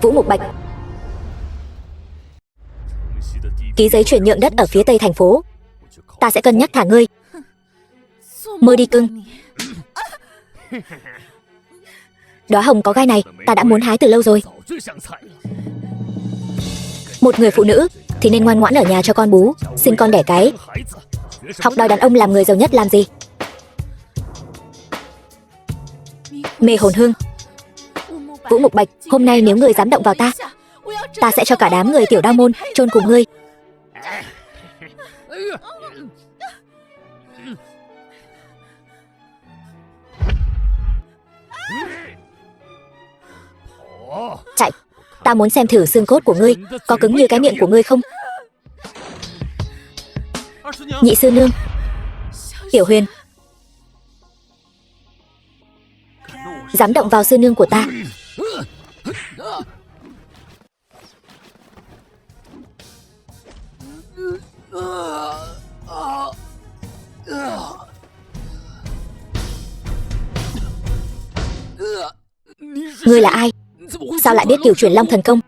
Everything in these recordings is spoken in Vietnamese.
Vũ Mục Bạch, ký giấy chuyển nhượng đất ở phía tây thành phố. Ta sẽ cân nhắc thả ngươi. Mơ đi cưng. Đóa hồng có gai này ta đã muốn hái từ lâu rồi. Một người phụ nữ thì nên ngoan ngoãn ở nhà cho con bú, sinh con đẻ cái. Học đòi đàn ông làm người giàu nhất làm gì? Mê hồn hương. Vũ Mục Bạch, hôm nay nếu ngươi dám động vào ta, ta sẽ cho cả đám người Tiểu Đao môn chôn cùng ngươi. Chạy. Ta muốn xem thử xương cốt của ngươi có cứng như cái miệng của ngươi không. Nhị sư nương. Tiểu Huyền, dám động vào sư nương của ta. Ngươi là ai? Sao lại biết Cửu Chuyển Long thần công?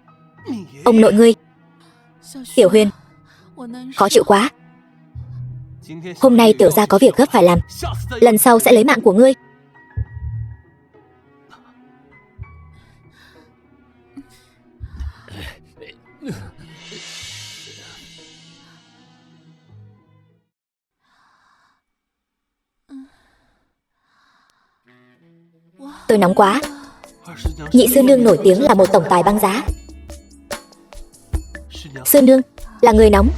Ông nội ngươi. Tiểu Huyền, khó chịu quá. Hôm nay tiểu gia có việc gấp phải làm, lần sau sẽ lấy mạng của ngươi. Tôi nóng quá. Nhị sư nương nổi tiếng là một tổng tài băng giá. Sư nương là người nóng.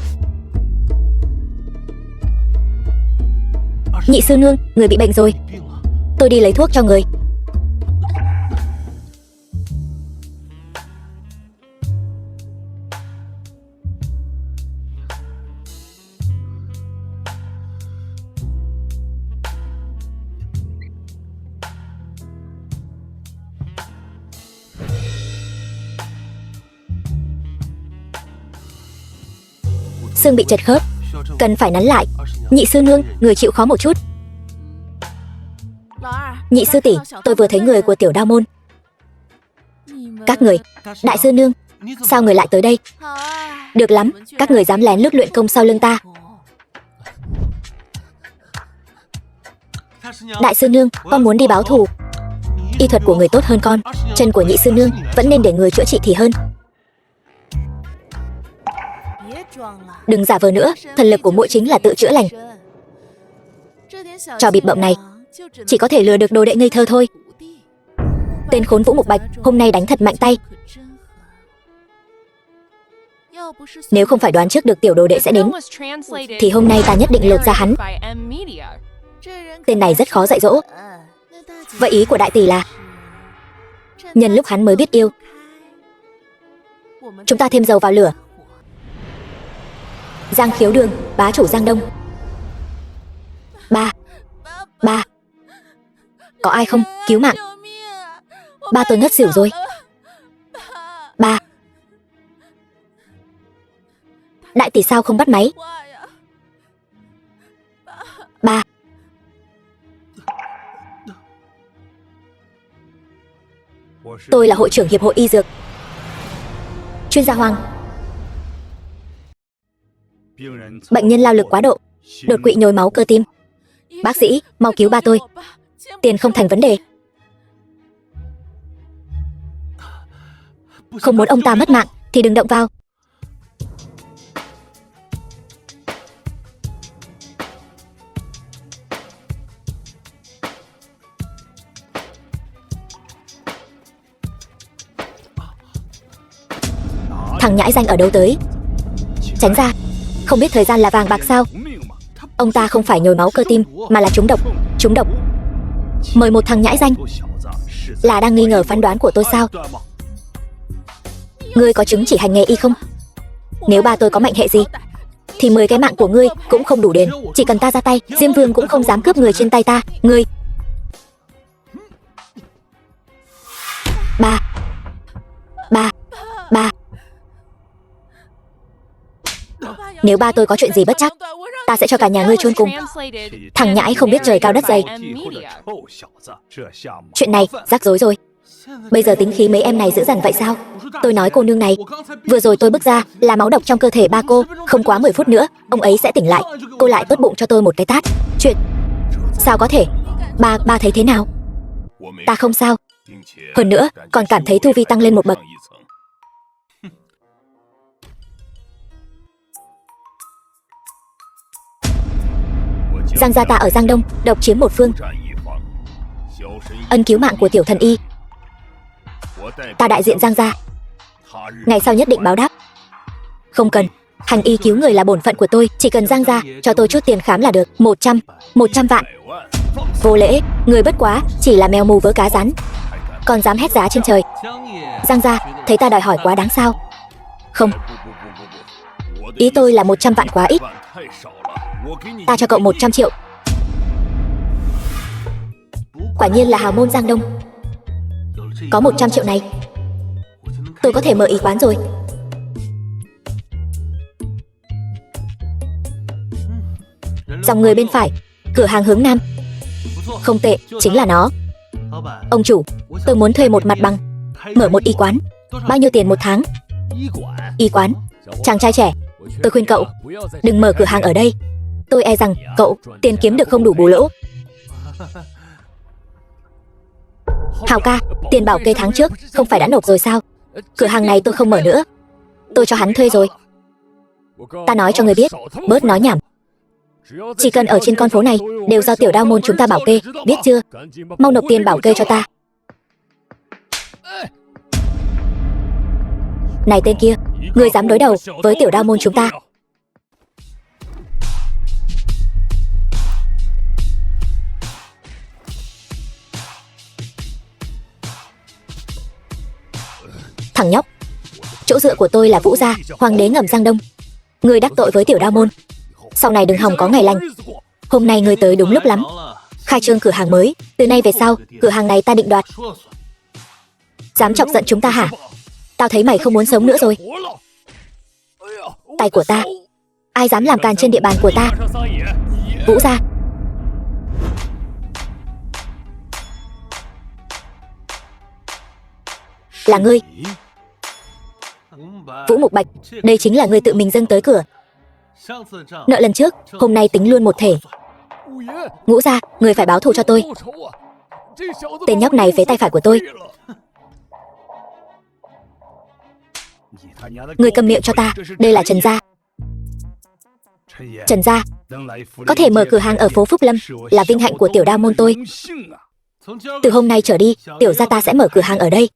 Nhị sư nương, người bị bệnh rồi. Tôi đi lấy thuốc cho người. Xương bị chật khớp, cần phải nắn lại. Nhị sư nương, người chịu khó một chút. Nhị sư tỷ, tôi vừa thấy người của Tiểu Đao môn. Các người, đại sư nương, sao người lại tới đây? Được lắm, các người dám lén lút luyện công sau lưng ta. Đại sư nương, con muốn đi báo thù. Y thuật của người tốt hơn con, chân của nhị sư nương vẫn nên để người chữa trị thì hơn. Đừng giả vờ nữa, thần lực của muội chính là tự chữa lành. Trò bịp bợm này chỉ có thể lừa được đồ đệ ngây thơ thôi. Tên khốn Vũ Mục Bạch hôm nay đánh thật mạnh tay. Nếu không phải đoán trước được tiểu đồ đệ sẽ đến, thì hôm nay ta nhất định lột ra hắn. Tên này rất khó dạy dỗ. Vậy ý của đại tỷ là nhân lúc hắn mới biết yêu, chúng ta thêm dầu vào lửa. Giang Khiếu Đường, bá chủ Giang Đông. Ba. Có ai không? Cứu mạng. Ba tôi ngất xỉu rồi. Ba. Đại tỷ sao không bắt máy? Ba. Tôi là hội trưởng hiệp hội y dược. Chuyên gia Hoàng. Bệnh nhân lao lực quá độ, đột quỵ nhồi máu cơ tim. Bác sĩ, mau cứu ba tôi. Tiền không thành vấn đề. Không muốn ông ta mất mạng thì đừng động vào. Thằng nhãi danh ở đâu tới? Tránh ra. Không biết thời gian là vàng bạc sao? Ông ta không phải nhồi máu cơ tim mà là trúng độc. Trúng độc. Mời một thằng nhãi danh. Là đang nghi ngờ phán đoán của tôi sao? Ngươi có chứng chỉ hành nghề y không? Nếu ba tôi có mệnh hệ gì thì 10 cái mạng của ngươi cũng không đủ đền. Chỉ cần ta ra tay, Diêm Vương cũng không dám cướp người trên tay ta. Ngươi. Ba. Nếu ba tôi có chuyện gì bất trắc, ta sẽ cho cả nhà ngươi chôn cùng. Thằng nhãi không biết trời cao đất dày. Chuyện này rắc rối rồi. Bây giờ tính khí mấy em này dữ dằn vậy sao? Tôi nói cô nương này, vừa rồi tôi bước ra là máu độc trong cơ thể ba cô, không quá 10 phút nữa ông ấy sẽ tỉnh lại. Cô lại tốt bụng cho tôi một cái tát. Chuyện sao có thể? Ba thấy thế nào? Ta không sao. Hơn nữa còn cảm thấy tu vi tăng lên một bậc. Giang gia ta ở Giang Đông độc chiếm một phương. Ân cứu mạng của tiểu thần y, ta đại diện Giang gia, ngày sau nhất định báo đáp. Không cần, hành y cứu người là bổn phận của tôi, chỉ cần Giang gia cho tôi chút tiền khám là được. 100 vạn. Vô lễ, người bất quá chỉ là mèo mù vớ cá rán, còn dám hét giá trên trời. Giang gia thấy ta đòi hỏi quá đáng sao? Không, ý tôi là 100 vạn quá ít. Ta cho cậu 100 triệu. Quả nhiên là hào môn Giang Đông. Có 100 triệu này, tôi có thể mở y quán rồi. Dòng người bên phải, cửa hàng hướng nam. Không tệ, chính là nó. Ông chủ, tôi muốn thuê một mặt bằng, mở một y quán. Bao nhiêu tiền một tháng? Y quán? Chàng trai trẻ, tôi khuyên cậu đừng mở cửa hàng ở đây. Tôi e rằng cậu tiền kiếm được không đủ bù lỗ. Hào ca, tiền bảo kê tháng trước không phải đã nộp rồi sao? Cửa hàng này tôi không mở nữa, tôi cho hắn thuê rồi. Ta nói cho người biết, bớt nói nhảm. Chỉ cần ở trên con phố này đều do tiểu đao môn chúng ta bảo kê, biết chưa? Mau nộp tiền bảo kê cho ta. Này tên kia, ngươi dám đối đầu với tiểu đao môn chúng ta? Thằng nhóc, chỗ dựa của tôi là Vũ gia, hoàng đế ngầm Giang Đông. Ngươi đắc tội với tiểu đao môn, sau này đừng hòng có ngày lành. Hôm nay ngươi tới đúng lúc lắm, khai trương cửa hàng mới. Từ nay về sau, cửa hàng này ta định đoạt. Dám chọc giận chúng ta hả? Tao thấy mày không muốn sống nữa rồi. Tay của ta, ai dám làm càn trên địa bàn của ta? Vũ gia. Là ngươi, Vũ Mục Bạch, đây chính là ngươi tự mình dâng tới cửa. Nợ lần trước, hôm nay tính luôn một thể. Ngũ gia, ngươi phải báo thù cho tôi. Tên nhóc này phế tay phải của tôi. Ngươi câm miệng cho ta, đây là Trần gia. Trần gia có thể mở cửa hàng ở phố Phúc Lâm là vinh hạnh của tiểu đao môn tôi. Từ hôm nay trở đi, tiểu gia ta sẽ mở cửa hàng ở đây.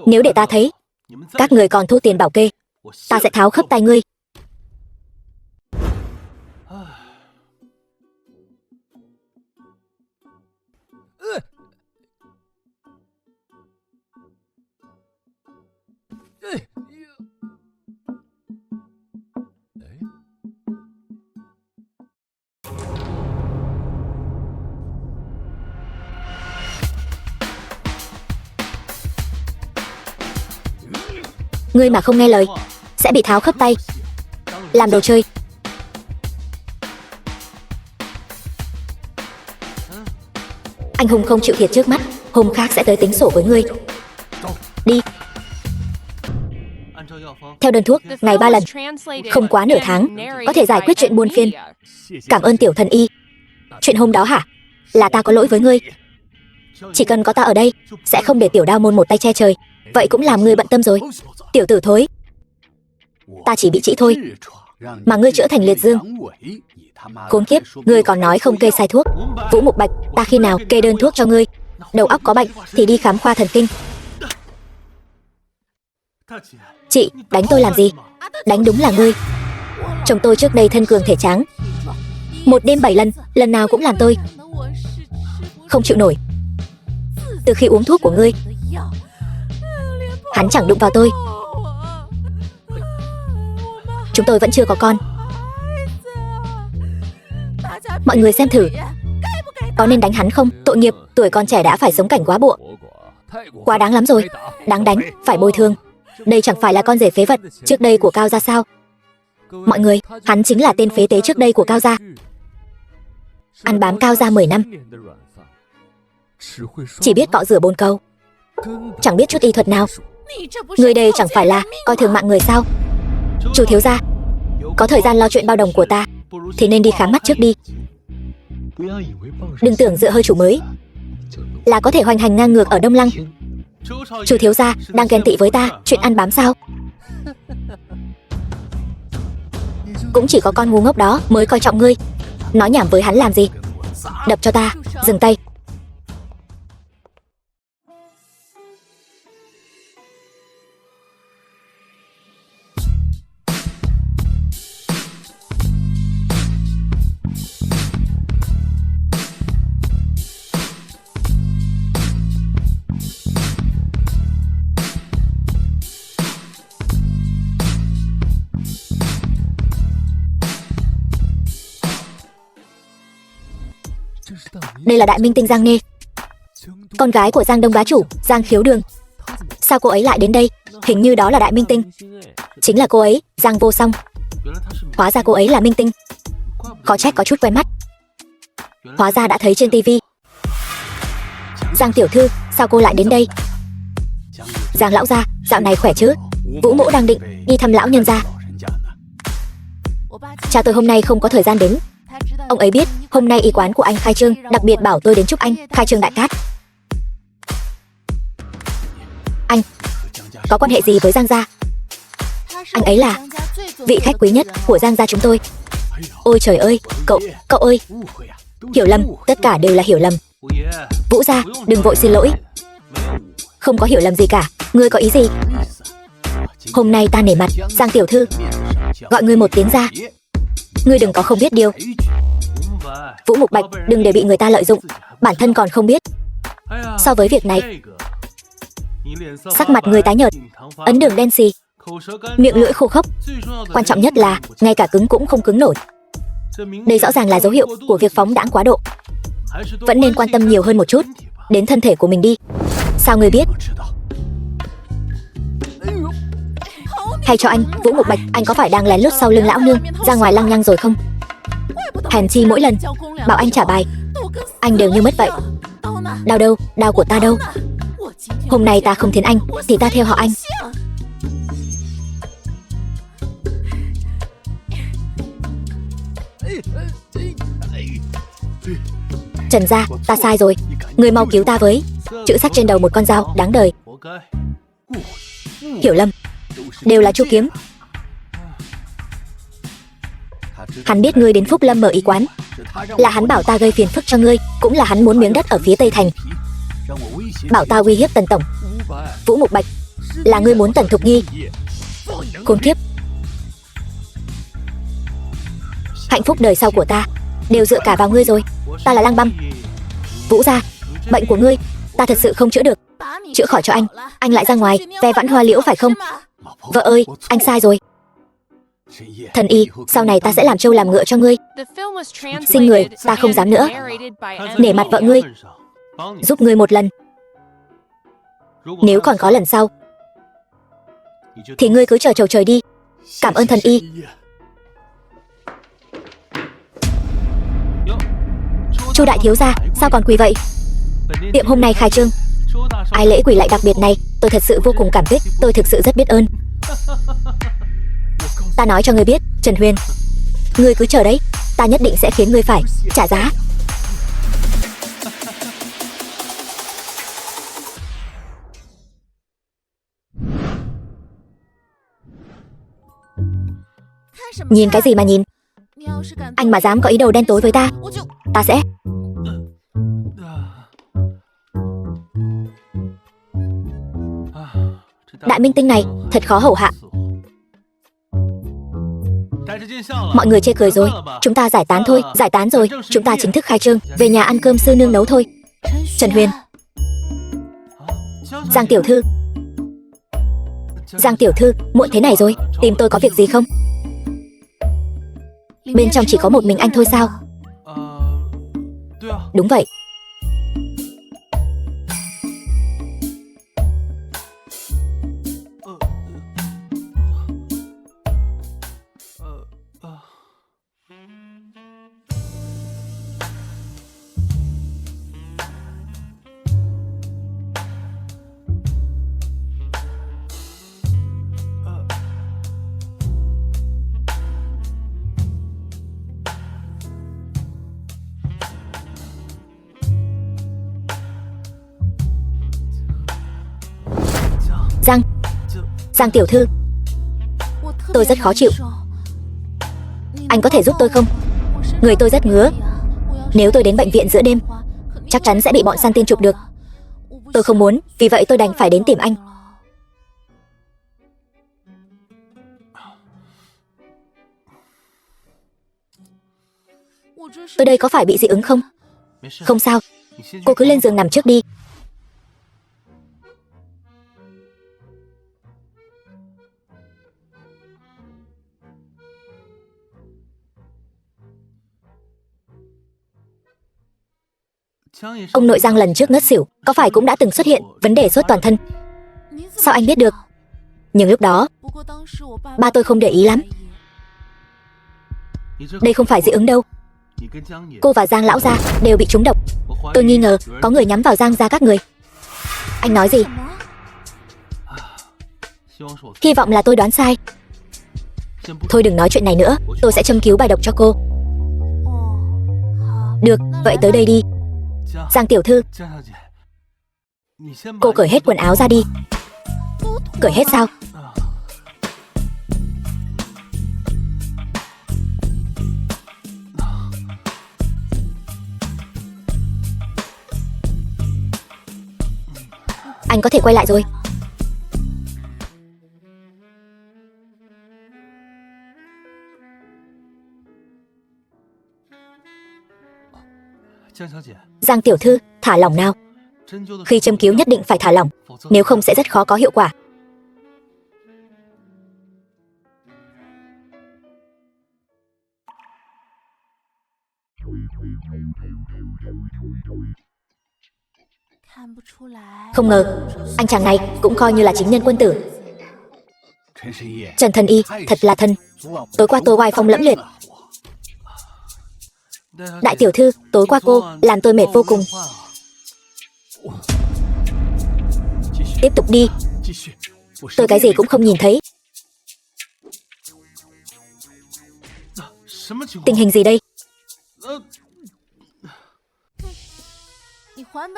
Nếu để ta thấy các người còn thu tiền bảo kê, ta sẽ tháo khớp tay ngươi. Ngươi mà không nghe lời, sẽ bị tháo khớp tay. Làm đồ chơi. Anh hùng không chịu thiệt trước mắt, hôm khác sẽ tới tính sổ với ngươi. Đi. Theo đơn thuốc, ngày 3 lần, không quá nửa tháng, có thể giải quyết chuyện buôn phiên. Cảm ơn tiểu thần y. Chuyện hôm đó hả? Là ta có lỗi với ngươi. Chỉ cần có ta ở đây, sẽ không để tiểu đao môn một tay che trời. Vậy cũng làm ngươi bận tâm rồi. Tiểu tử thối, ta chỉ bị trĩ thôi, mà ngươi chữa thành liệt dương. Khốn kiếp, ngươi còn nói không kê sai thuốc. Vũ Mục Bạch, ta khi nào kê đơn thuốc cho ngươi? Đầu óc có bệnh thì đi khám khoa thần kinh. Chị, đánh tôi làm gì? Đánh đúng là ngươi. Chồng tôi trước đây thân cường thể tráng, một đêm 7 lần, lần nào cũng làm tôi không chịu nổi. Từ khi uống thuốc của ngươi, hắn chẳng đụng vào tôi. Chúng tôi vẫn chưa có con. Mọi người xem thử, có nên đánh hắn không? Tội nghiệp, tuổi còn trẻ đã phải sống cảnh quá bụa. Quá đáng lắm rồi. Đáng đánh, phải bồi thường. Đây chẳng phải là con rể phế vật trước đây của Cao gia sao? Mọi người, hắn chính là tên phế tế trước đây của Cao gia. Ăn bám Cao gia 10 năm, chỉ biết cọ rửa bồn cầu, chẳng biết chút y thuật nào. Người đây chẳng phải là coi thường mạng người sao? Chu thiếu gia, có thời gian lo chuyện bao đồng của ta thì nên đi khám mắt trước đi. Đừng tưởng dựa hơi chủ mới là có thể hoành hành ngang ngược ở Đông Lăng. Chu thiếu gia đang ghen tị với ta chuyện ăn bám sao? Cũng chỉ có con ngu ngốc đó mới coi trọng ngươi. Nói nhảm với hắn làm gì? Đập cho ta, dừng tay. Đây là đại minh tinh Giang Nê, con gái của Giang Đông bá chủ Giang Khiếu Đường. Sao cô ấy lại đến đây? Hình như đó là đại minh tinh. Chính là cô ấy, Giang Vô Song. Hóa ra cô ấy là minh tinh. Có trách có chút quen mắt. Hóa ra đã thấy trên tivi. Giang tiểu thư, sao cô lại đến đây? Giang lão gia, dạo này khỏe chứ? Vũ mỗ đang định đi thăm lão nhân gia. Cha tôi hôm nay không có thời gian đến. Ông ấy biết hôm nay y quán của anh khai trương, đặc biệt bảo tôi đến chúc anh khai trương đại cát. Anh có quan hệ gì với Giang gia? Anh ấy là vị khách quý nhất của Giang gia chúng tôi. Ôi trời ơi, cậu ơi, hiểu lầm, tất cả đều là hiểu lầm. Vũ gia, đừng vội xin lỗi. Không có hiểu lầm gì cả, ngươi có ý gì? Hôm nay ta nể mặt Giang tiểu thư gọi ngươi một tiếng ra. Ngươi đừng có không biết điều. Vũ Mục Bạch, đừng để bị người ta lợi dụng, bản thân còn không biết. So với việc này, sắc mặt người tái nhợt, ấn đường đen xì, miệng lưỡi khô khốc, quan trọng nhất là ngay cả cứng cũng không cứng nổi. Đây rõ ràng là dấu hiệu của việc phóng đãng quá độ. Vẫn nên quan tâm nhiều hơn một chút đến thân thể của mình đi. Sao ngươi biết? Hay cho anh, Vũ Mục Bạch, anh có phải đang lén lút sau lưng lão nương ra ngoài lăng nhăng rồi không? Hèn chi mỗi lần bảo anh trả bài, anh đều như mất vậy. Đau đâu, đau của ta đâu? Hôm nay ta không thiến anh thì ta theo họ anh. Trần gia, ta sai rồi, người mau cứu ta với. Chữ sắc trên đầu một con dao đáng đời. Hiểu lầm, đều là Chu Kiếm. Hắn biết ngươi đến Phúc Lâm mở y quán, là hắn bảo ta gây phiền phức cho ngươi, cũng là hắn muốn miếng đất ở phía Tây Thành, bảo ta uy hiếp Tần tổng. Vũ Mục Bạch, là ngươi muốn Tần Thục Nhi. Khốn kiếp, hạnh phúc đời sau của ta đều dựa cả vào ngươi rồi. Ta là Lăng Băm. Vũ gia, bệnh của ngươi ta thật sự không chữa được. Chữa khỏi cho anh lại ra ngoài ve vãn hoa liễu phải không? Vợ ơi, anh sai rồi. Thần y, sau này ta sẽ làm trâu làm ngựa cho ngươi. Sinh người, ta không dám nữa. Nể mặt vợ ngươi, giúp ngươi một lần. Nếu còn có lần sau thì ngươi cứ chờ chầu trời đi. Cảm ơn thần y. Chu đại thiếu gia, sao còn quỳ vậy? Tiệm hôm nay khai trương, ai lễ quỳ lại đặc biệt này, tôi thật sự vô cùng cảm kích, tôi thực sự rất biết ơn. Ta nói cho ngươi biết, Trần Huyền, ngươi cứ chờ đấy, ta nhất định sẽ khiến ngươi phải trả giá. Nhìn cái gì mà nhìn? Anh mà dám có ý đồ đen tối với ta, ta sẽ... Đại minh tinh này thật khó hầu hạ. Mọi người chê cười rồi, chúng ta giải tán thôi, giải tán rồi, chúng ta chính thức khai trương, về nhà ăn cơm sư nương nấu thôi. Trần Huyền, Giang tiểu thư, Giang tiểu thư, muộn thế này rồi, tìm tôi có việc gì không? Bên trong chỉ có một mình anh thôi sao? Đúng vậy. Giang tiểu thư, tôi rất khó chịu. Anh có thể giúp tôi không? Người tôi rất ngứa. Nếu tôi đến bệnh viện giữa đêm, chắc chắn sẽ bị bọn săn tin chụp được. Tôi không muốn, vì vậy tôi đành phải đến tìm anh. Tôi đây có phải bị dị ứng không? Không sao, cô cứ lên giường nằm trước đi. Ông nội Giang lần trước ngất xỉu, có phải cũng đã từng xuất hiện vấn đề sốt toàn thân? Sao anh biết được? Nhưng lúc đó, ba tôi không để ý lắm. Đây không phải dị ứng đâu. Cô và Giang lão gia đều bị trúng độc. Tôi nghi ngờ có người nhắm vào Giang gia các người. Anh nói gì? Hy vọng là tôi đoán sai. Thôi đừng nói chuyện này nữa, tôi sẽ châm cứu bài độc cho cô. Được, vậy tới đây đi. Giang tiểu thư, cô cởi hết quần áo ra đi. Cởi hết sao? Anh có thể quay lại rồi. Giang tiểu thư, thả lỏng nào. Khi châm cứu nhất định phải thả lỏng, nếu không sẽ rất khó có hiệu quả. Không ngờ, anh chàng này cũng coi như là chính nhân quân tử. Trần thần y, thật là thần. Tối qua tôi oai phong lẫm liệt. Đại tiểu thư, tối qua cô làm tôi mệt vô cùng. Tiếp tục đi. Tôi cái gì cũng không nhìn thấy. Tình hình gì đây?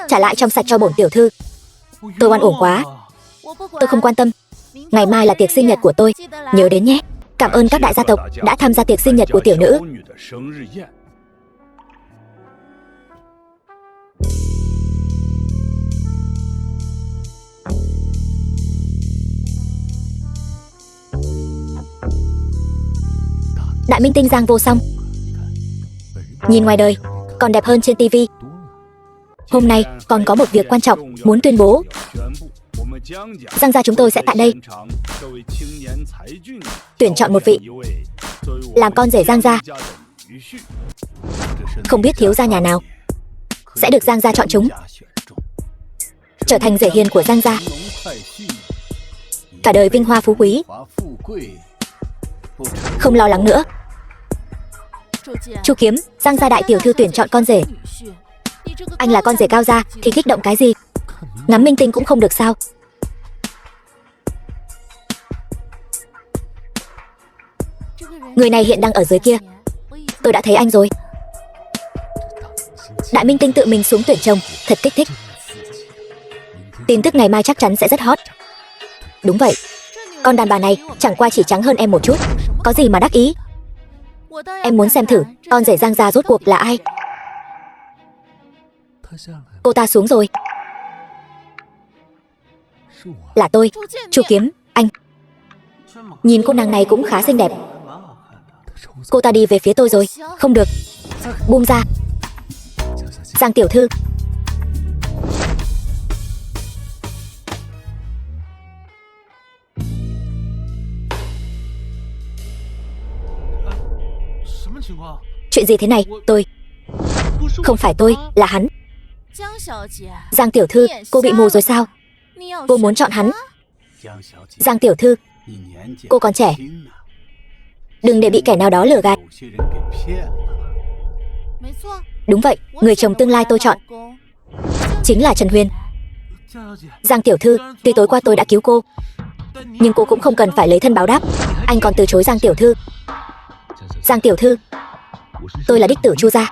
Trả lại trong sạch cho bổn tiểu thư. Tôi oan uổng quá. Tôi không quan tâm. Ngày mai là tiệc sinh nhật của tôi, nhớ đến nhé. Cảm ơn các đại gia tộc đã tham gia tiệc sinh nhật của tiểu nữ. Đại minh tinh Giang Vô Song, nhìn ngoài đời còn đẹp hơn trên tivi. Hôm nay còn có một việc quan trọng muốn tuyên bố. Giang gia chúng tôi sẽ tại đây tuyển chọn một vị làm con rể Giang gia. Không biết thiếu gia nhà nào sẽ được Giang gia chọn chúng, trở thành rể hiền của Giang gia, cả đời vinh hoa phú quý, không lo lắng nữa. Chu Kiếm, Giang gia đại tiểu thư tuyển chọn con rể. Anh là con rể Cao gia thì kích động cái gì? Ngắm minh tinh cũng không được sao? Người này hiện đang ở dưới kia. Tôi đã thấy anh rồi. Đại minh tinh tự mình xuống tuyển chồng, thật kích thích. Tin tức ngày mai chắc chắn sẽ rất hot. Đúng vậy, con đàn bà này chẳng qua chỉ trắng hơn em một chút. Có gì mà đắc ý? Em muốn xem thử con rể Giang gia rốt cuộc là ai. Cô ta xuống rồi. Là tôi, Chu Kiếm, anh. Nhìn cô nàng này cũng khá xinh đẹp. Cô ta đi về phía tôi rồi. Không được, buông ra. Giang tiểu thư. Chuyện gì thế này? Tôi... Không phải tôi, là hắn. Giang tiểu thư, cô bị mù rồi sao? Cô muốn chọn hắn. Giang tiểu thư, cô còn trẻ, đừng để bị kẻ nào đó lừa gạt. Đúng vậy, người chồng tương lai tôi chọn chính là Trần Huyền. Giang tiểu thư, tuy tối qua tôi đã cứu cô, nhưng cô cũng không cần phải lấy thân báo đáp. Anh còn từ chối Giang tiểu thư. Giang tiểu thư, tôi là đích tử Chu gia.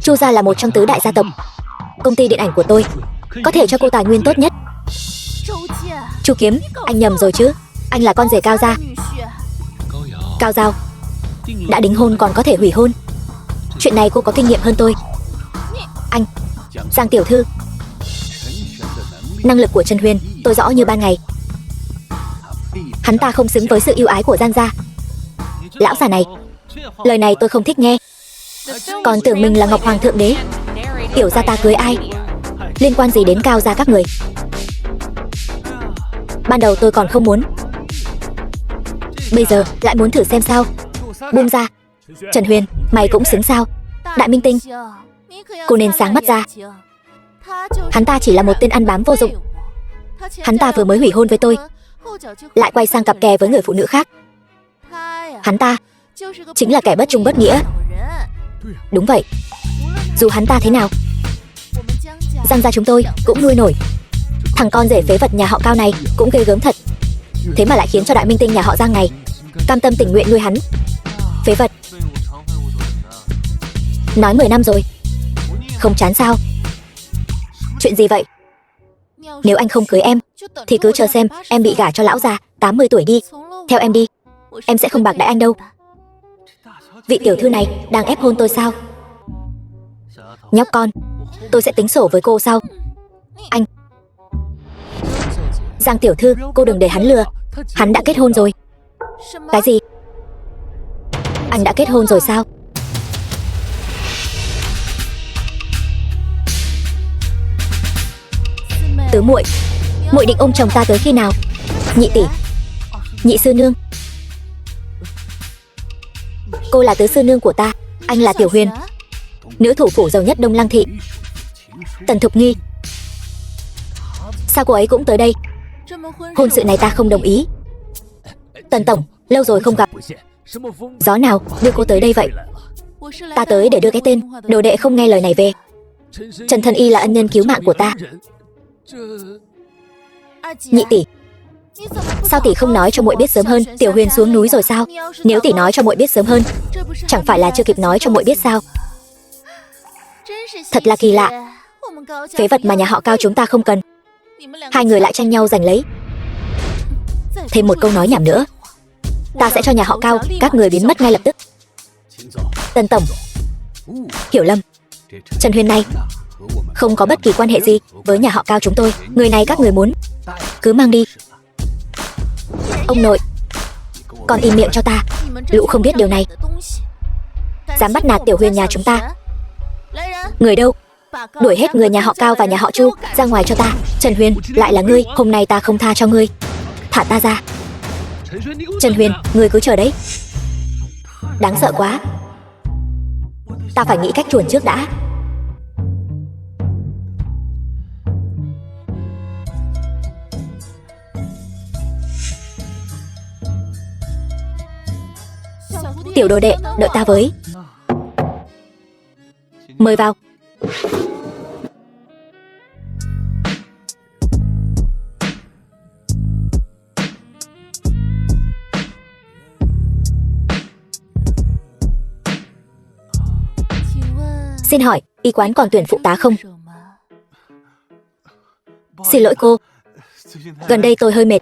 Chu gia là một trong tứ đại gia tộc. Công ty điện ảnh của tôi có thể cho cô tài nguyên tốt nhất. Chu Kiếm, anh nhầm rồi chứ. Anh là con rể Cao gia. Cao Giao đã đính hôn còn có thể hủy hôn. Chuyện này cô có kinh nghiệm hơn tôi. Anh, Giang tiểu thư, năng lực của Trần Huyền tôi rõ như ban ngày. Hắn ta không xứng với sự yêu ái của Giang gia. Lão già này, lời này tôi không thích nghe. Còn tưởng mình là Ngọc Hoàng thượng đế. Tiểu gia ta cưới ai, liên quan gì đến Cao gia các người. Ban đầu tôi còn không muốn, bây giờ lại muốn thử xem sao. Buông ra. Trần Huyền, mày cũng xứng sao? Đại minh tinh, cô nên sáng mắt ra. Hắn ta chỉ là một tên ăn bám vô dụng. Hắn ta vừa mới hủy hôn với tôi, lại quay sang cặp kè với người phụ nữ khác. Hắn ta chính là kẻ bất trung bất nghĩa. Đúng vậy. Dù hắn ta thế nào, Giang gia chúng tôi cũng nuôi nổi. Thằng con rể phế vật nhà họ Cao này cũng ghê gớm thật. Thế mà lại khiến cho đại minh tinh nhà họ Giang này cam tâm tình nguyện nuôi hắn. Phế vật. Nói 10 năm rồi, không chán sao? Chuyện gì vậy? Nếu anh không cưới em thì cứ chờ xem em bị gả cho lão già 80 tuổi đi. Theo em đi, em sẽ không bạc đãi anh đâu. Vị tiểu thư này đang ép hôn tôi sao? Nhóc con, tôi sẽ tính sổ với cô sau. Anh, Giang tiểu thư, cô đừng để hắn lừa. Hắn đã kết hôn rồi. Cái gì? Anh đã kết hôn rồi sao? Tứ muội, muội định ôm chồng ta tới khi nào? Nhị tỷ, nhị sư nương, cô là tứ sư nương của ta. Anh là Tiểu Huyền, nữ thủ phủ giàu nhất Đông Lăng thị. Tần Thục Nghi, sao cô ấy cũng tới đây? Hôn sự này ta không đồng ý. Tần tổng, lâu rồi không gặp. Gió nào đưa cô tới đây vậy? Ta tới để đưa cái tên đồ đệ không nghe lời này về. Trần Thân Y là ân nhân cứu mạng của ta. Nhị tỷ, sao tỷ không nói cho muội biết sớm hơn? Tiểu Huyền xuống núi rồi sao? Nếu tỷ nói cho muội biết sớm hơn, chẳng phải là chưa kịp nói cho muội biết sao? Thật là kỳ lạ. Phế vật mà nhà họ Cao chúng ta không cần, hai người lại tranh nhau giành lấy. Thêm một câu nói nhảm nữa, ta sẽ cho nhà họ Cao các người biến mất ngay lập tức. Tần tổng, hiểu lầm. Trần Huyền này không có bất kỳ quan hệ gì với nhà họ Cao chúng tôi. Người này các người muốn cứ mang đi. Ông nội, còn im miệng cho ta. Lũ không biết điều này, dám bắt nạt Tiểu Huyền nhà chúng ta. Người đâu? Đuổi hết người nhà họ Cao và nhà họ Chu ra ngoài cho ta. Trần Huyền, lại là ngươi. Hôm nay ta không tha cho ngươi. Thả ta ra. Trần Huyền, ngươi cứ chờ đấy. Đáng sợ quá. Ta phải nghĩ cách chuồn trước đã. Tiểu đồ đệ, đợi ta với. Mời vào. Xin hỏi, y quán còn tuyển phụ tá không? Xin lỗi cô, gần đây tôi hơi mệt.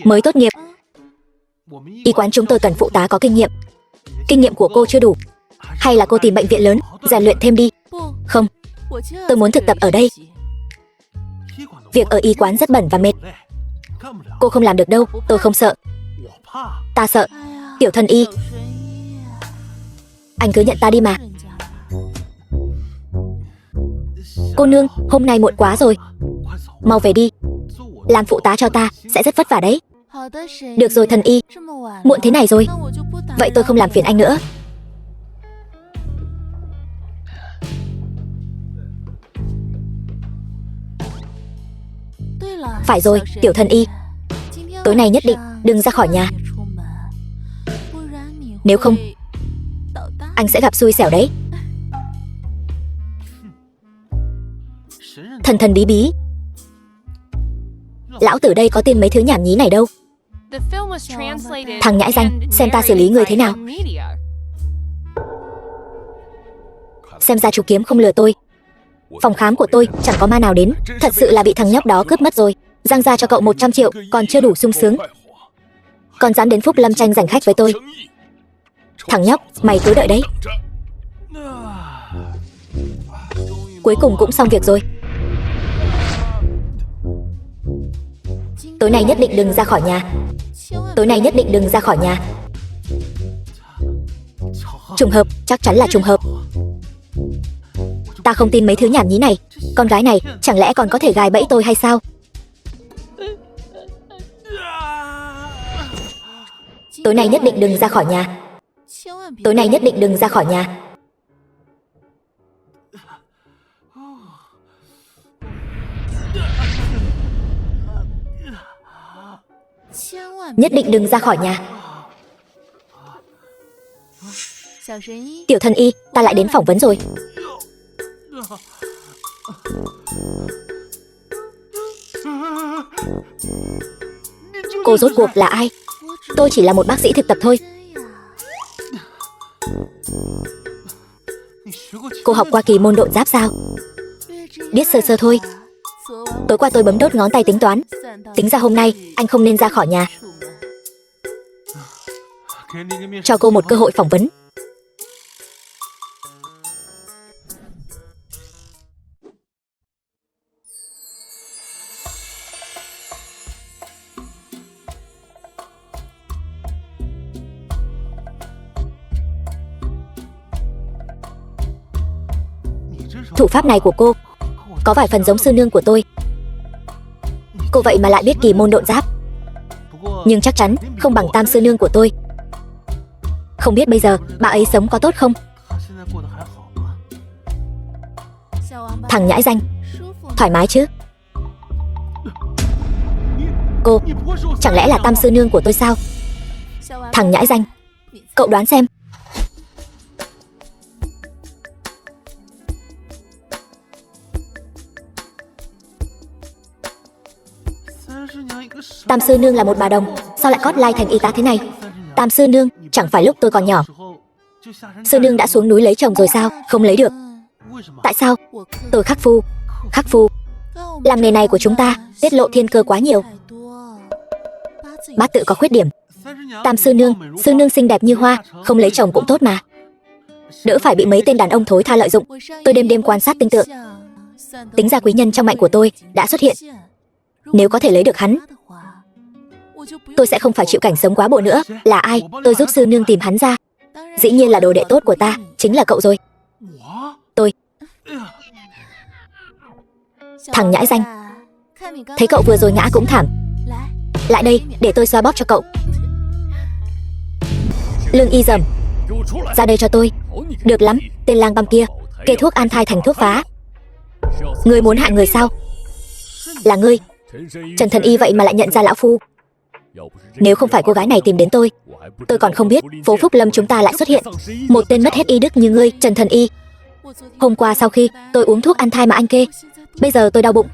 Mới tốt nghiệp, y quán chúng tôi cần phụ tá có kinh nghiệm. Kinh nghiệm của cô chưa đủ, hay là cô tìm bệnh viện lớn rèn luyện thêm đi? Không, tôi muốn thực tập ở đây. Việc ở y quán rất bẩn và mệt. Cô không làm được đâu. Tôi không sợ, ta sợ. Tiểu Thân Y, anh cứ nhận ta đi mà. Cô nương, hôm nay muộn quá rồi, mau về đi. Làm phụ tá cho ta sẽ rất vất vả đấy. Được rồi Thần Y, muộn thế này rồi, vậy tôi không làm phiền anh nữa. Phải rồi, Tiểu Thần Y, tối nay nhất định đừng ra khỏi nhà. Nếu không, anh sẽ gặp xui xẻo đấy. Thần thần bí bí, lão tử đây có tin mấy thứ nhảm nhí này đâu. Thằng nhãi danh, xem ta xử lý người thế nào. Xem ra chú Kiếm không lừa tôi. Phòng khám của tôi chẳng có ma nào đến. Thật sự là bị thằng nhóc đó cướp mất rồi. Giang ra cho cậu 100 triệu, còn chưa đủ sung sướng, còn dám đến Phúc Lâm tranh giành khách với tôi. Thằng nhóc, mày cứ đợi đấy. Cuối cùng cũng xong việc rồi. Tối nay nhất định đừng ra khỏi nhà. Tối nay nhất định đừng ra khỏi nhà. Trùng hợp, chắc chắn là trùng hợp. Ta không tin mấy thứ nhảm nhí này. Con gái này chẳng lẽ còn có thể gài bẫy tôi hay sao? Tối nay nhất định đừng ra khỏi nhà. Tối nay nhất định đừng ra khỏi nhà. Nhất định đừng ra khỏi nhà. Tiểu thần y, ta lại đến phỏng vấn rồi. Cô rốt cuộc là ai? Tôi chỉ là một bác sĩ thực tập thôi. Cô học qua kỳ môn độn giáp sao? Biết sơ sơ thôi. Tối qua tôi bấm đốt ngón tay tính toán. Tính ra hôm nay anh không nên ra khỏi nhà. Cho cô một cơ hội phỏng vấn. Thủ pháp này của cô có vài phần giống sư nương của tôi. Cô vậy mà lại biết kỳ môn độn giáp. Nhưng chắc chắn không bằng tam sư nương của tôi. Không biết bây giờ bà ấy sống có tốt không? Thằng nhãi danh, thoải mái chứ? Cô, chẳng lẽ là tam sư nương của tôi sao? Thằng nhãi danh, cậu đoán xem. Tam sư nương là một bà đồng, sao lại cót lai thành y tá thế này? Tam sư nương, chẳng phải lúc tôi còn nhỏ sư nương đã xuống núi lấy chồng rồi sao? Không lấy được. Tại sao? Tôi khắc phu. Làm nghề này của chúng ta tiết lộ thiên cơ quá nhiều. Bát tự có khuyết điểm. Tam sư nương xinh đẹp như hoa, không lấy chồng cũng tốt mà. Đỡ phải bị mấy tên đàn ông thối tha lợi dụng. Tôi đêm đêm quan sát tinh tượng, tính ra quý nhân trong mệnh của tôi đã xuất hiện. Nếu có thể lấy được hắn, tôi sẽ không phải chịu cảnh sống quá bộ nữa. Là ai? Tôi giúp sư nương tìm hắn ra. Dĩ nhiên là đồ đệ tốt của ta, chính là cậu rồi. Tôi. Thằng nhãi danh, thấy cậu vừa rồi ngã cũng thảm. Lại đây, để tôi xoa bóp cho cậu. Lương y dầm, ra đây cho tôi. Được lắm, tên lang băm kia kê thuốc an thai thành thuốc phá. Ngươi muốn hại người sao? Là ngươi. Trần thần y vậy mà lại nhận ra lão phu. Nếu không phải cô gái này tìm đến tôi còn không biết phố Phúc Lâm chúng ta lại xuất hiện một tên mất hết y đức như ngươi, Trần thần y. Hôm qua sau khi tôi uống thuốc an thai mà anh kê, bây giờ tôi đau bụng,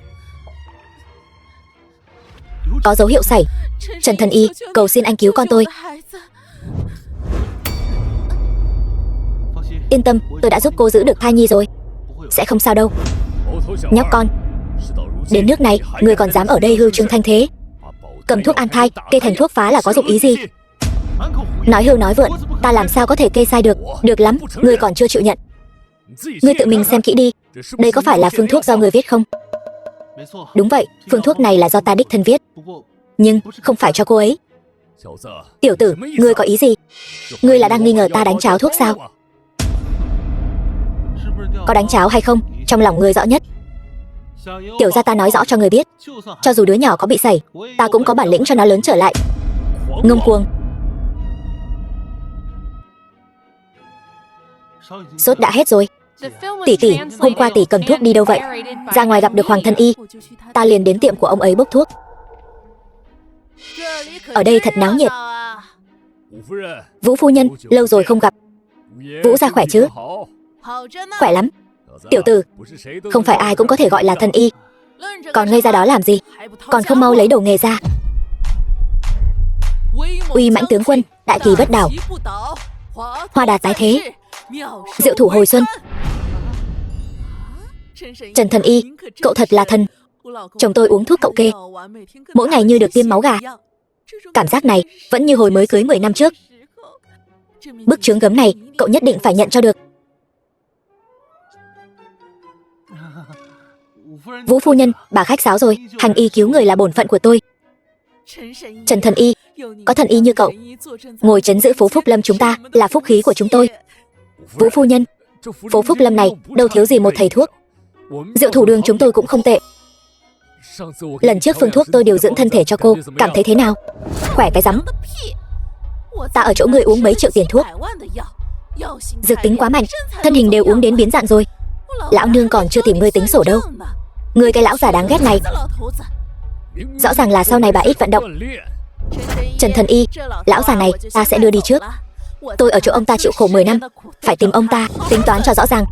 có dấu hiệu sảy. Trần thần y, cầu xin anh cứu con tôi. Yên tâm, tôi đã giúp cô giữ được thai nhi rồi, sẽ không sao đâu. Nhóc con, đến nước này người còn dám ở đây hư trương thanh thế. Cầm thuốc an thai kê thành thuốc phá là có dụng ý gì? Nói hưu nói vượn, ta làm sao có thể kê sai được? Được lắm, ngươi còn chưa chịu nhận. Ngươi tự mình xem kỹ đi, đây có phải là phương thuốc do ngươi viết không? Đúng vậy, phương thuốc này là do ta đích thân viết, nhưng không phải cho cô ấy. Tiểu tử, ngươi có ý gì? Ngươi là đang nghi ngờ ta đánh cháo thuốc sao? Có đánh cháo hay không, trong lòng ngươi rõ nhất. Tiểu gia ta nói rõ cho ngươi biết, cho dù đứa nhỏ có bị sảy, ta cũng có bản lĩnh cho nó lớn trở lại. Ngông cuồng. Sốt đã hết rồi. Tỷ tỷ, hôm qua tỷ cầm thuốc đi đâu vậy? Ra ngoài gặp được Hoàng thân y, ta liền đến tiệm của ông ấy bốc thuốc. Ở đây thật náo nhiệt. Vũ phu nhân, lâu rồi không gặp. Vũ gia khỏe chứ? Khỏe lắm. Tiểu tử, không phải ai cũng có thể gọi là thân y. Còn ngây ra đó làm gì? Còn không mau lấy đồ nghề ra. Uy mãnh tướng quân, đại kỳ bất đảo, hoa đà tái thế, diệu thủ hồi xuân. Trần Thần Y, cậu thật là thần. Chồng tôi uống thuốc cậu kê, mỗi ngày như được tiêm máu gà. Cảm giác này vẫn như hồi mới cưới 10 năm trước. Bức chướng gấm này cậu nhất định phải nhận cho được. Vũ phu nhân, bà khách sáo rồi, hành y cứu người là bổn phận của tôi. Trần Thần Y, có thần y như cậu ngồi trấn giữ phố Phúc Lâm chúng ta là phúc khí của chúng tôi. Vũ phu nhân, phố Phúc Lâm này đâu thiếu gì một thầy thuốc. Rượu Thủ Đường chúng tôi cũng không tệ. Lần trước phương thuốc tôi điều dưỡng thân thể cho cô, cảm thấy thế nào? Khỏe cái rắm. Ta ở chỗ người uống mấy triệu tiền thuốc, dược tính quá mạnh, thân hình đều uống đến biến dạng rồi. Lão nương còn chưa tìm ngươi tính sổ đâu. Ngươi cái lão già đáng ghét này, rõ ràng là sau này bà ít vận động. Trần Thần Y, lão già này ta sẽ đưa đi trước. Tôi ở chỗ ông ta chịu khổ 10 năm, phải tìm ông ta tính toán cho rõ ràng.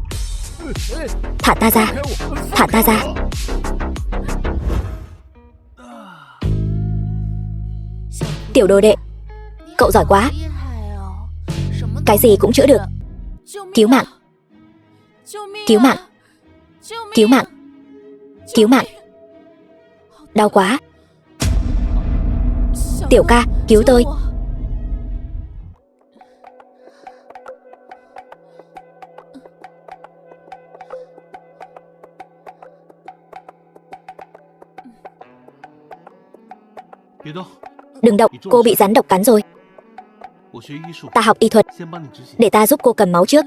Thả ta ra, thả ta ra. Tiểu đồ đệ, cậu giỏi quá, cái gì cũng chữa được. Cứu mạng, cứu mạng, cứu mạng, cứu mạng. Đau quá. Tiểu ca, cứu tôi. Đừng động, cô bị rắn độc cắn rồi. Ta học y thuật, để ta giúp cô cầm máu trước.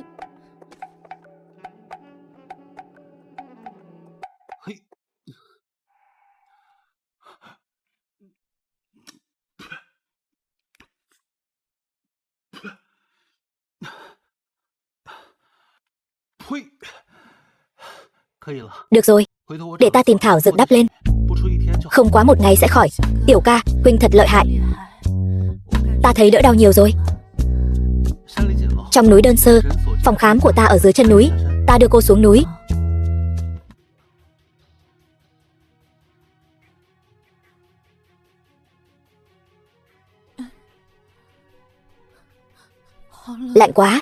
Được rồi, để ta tìm thảo dược đắp lên. Không quá một ngày sẽ khỏi. Tiểu ca, huynh thật lợi hại. Ta thấy đỡ đau nhiều rồi. Trong núi đơn sơ, phòng khám của ta ở dưới chân núi. Ta đưa cô xuống núi. Lạnh quá.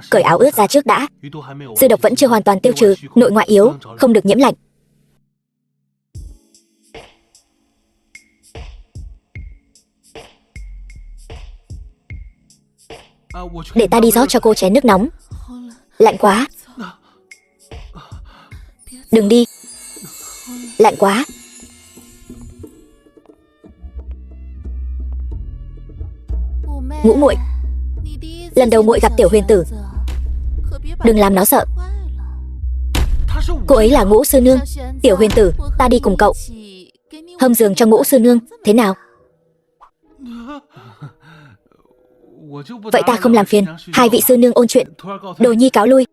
Cởi áo ướt ra trước đã. Dư độc vẫn chưa hoàn toàn tiêu trừ, nội ngoại yếu, không được nhiễm lạnh. Để ta đi rót cho cô chén nước nóng. Lạnh quá. Đừng đi. Lạnh quá. Ngũ muội, lần đầu muội gặp Tiểu Huyền tử, đừng làm nó sợ. Cô ấy là Ngũ sư nương. Tiểu Huyền tử, ta đi cùng cậu hâm giường cho Ngũ sư nương, thế nào? Vậy ta không làm phiền, hai vị sư nương ôn chuyện. Đồ nhi cáo lui.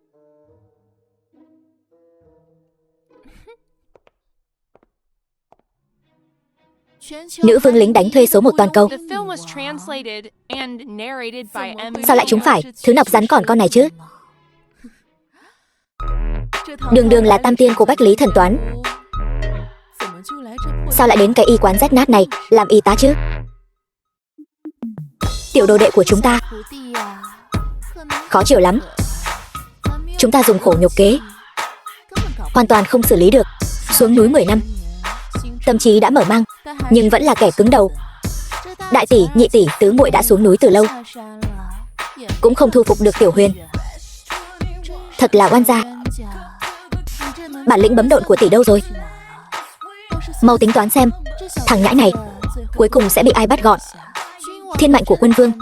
Nữ vương lính đánh thuê số 1 toàn cầu. Sao lại trúng phải thứ nọc rắn còn con này chứ? Đường đường là tam tiên của Bách Lý thần toán, sao lại đến cái y quán rách nát này làm y tá chứ? Tiểu đồ đệ của chúng ta khó chịu lắm. Chúng ta dùng khổ nhục kế, hoàn toàn không xử lý được. Xuống núi 10 năm, tâm trí đã mở mang, nhưng vẫn là kẻ cứng đầu. Đại tỷ, nhị tỷ, tứ muội đã xuống núi từ lâu, cũng không thu phục được Tiểu Huyền. Thật là oan gia. Bản lĩnh bấm độn của tỷ đâu rồi? Mau tính toán xem, thằng nhãi này cuối cùng sẽ bị ai bắt gọn. Thiên mệnh của quân vương,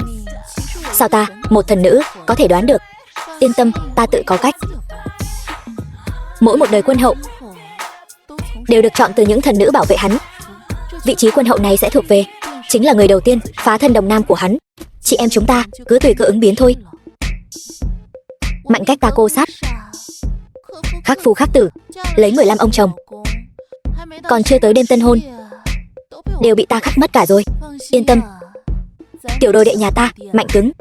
sao ta, một thần nữ, có thể đoán được? Yên tâm, ta tự có cách. Mỗi một đời quân hậu đều được chọn từ những thần nữ bảo vệ hắn. Vị trí quân hậu này sẽ thuộc về chính là người đầu tiên phá thân đồng nam của hắn. Chị em chúng ta cứ tùy cơ ứng biến thôi. Mạnh cách ta cô sát, khắc phu khắc tử, lấy 15 ông chồng, còn chưa tới đêm tân hôn đều bị ta khắc mất cả rồi. Yên tâm, tiểu đồ đệ nhà ta mạnh cứng.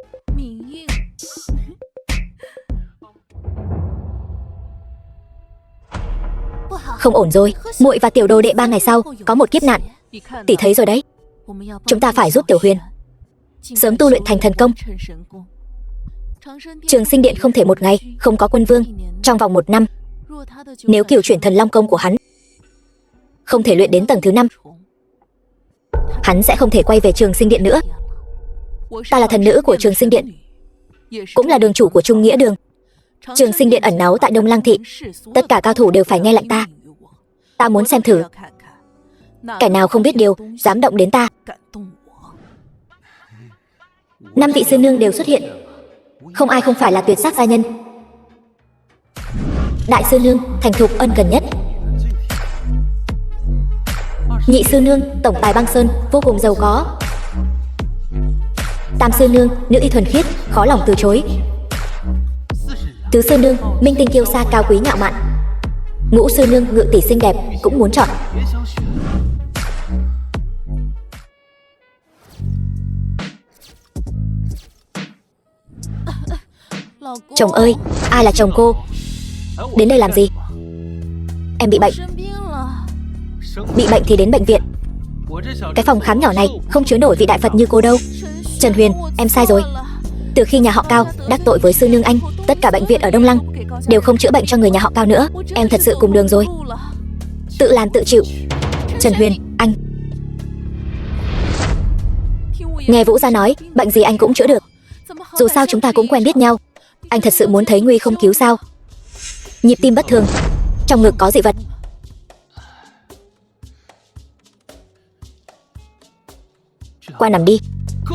Không ổn rồi, muội và tiểu đồ đệ 3 ngày sau có một kiếp nạn. Tỷ thấy rồi đấy, chúng ta phải giúp Tiểu Huyền. sớm tu luyện thành thần công. Trường Sinh Điện không thể một ngày không có quân vương. Trong vòng 1 năm, nếu Cửu Chuyển Thần Long Công của hắn không thể luyện đến tầng thứ 5, hắn sẽ không thể quay về Trường Sinh Điện nữa. Ta là thần nữ của Trường Sinh Điện, cũng là đường chủ của Trung Nghĩa Đường. Trường Sinh Điện ẩn náu tại Đông Lăng Thị, tất cả cao thủ đều phải nghe lệnh ta. Ta muốn xem thử kẻ nào không biết điều dám động đến ta. 5 vị sư nương đều xuất hiện, không ai không phải là tuyệt sắc gia nhân. Đại sư nương thành thục ân cần nhất. Nhị sư nương tổng tài băng sơn, vô cùng giàu có. Tam sư nương nữ y thuần khiết, khó lòng từ chối. Tứ sư nương minh tinh kiêu sa, cao quý ngạo mạn. Ngũ sư nương ngự tỷ xinh đẹp, cũng muốn chọn. Chồng ơi, ai là chồng cô? Đến đây làm gì? Em bị bệnh. Bị bệnh thì đến bệnh viện. Cái phòng khám nhỏ này không chứa nổi vị đại Phật như cô đâu. Trần Huyền, em sai rồi. Từ khi nhà họ Cao đắc tội với sư nương anh, tất cả bệnh viện ở Đông Lăng đều không chữa bệnh cho người nhà họ Cao nữa. Em thật sự cùng đường rồi. Tự làm tự chịu. Trần Huyền, anh nghe Vũ gia nói, bệnh gì anh cũng chữa được. Dù sao chúng ta cũng quen biết nhau. Anh thật sự muốn thấy nguy không cứu sao? Nhịp tim bất thường, trong ngực có dị vật. Qua nằm đi.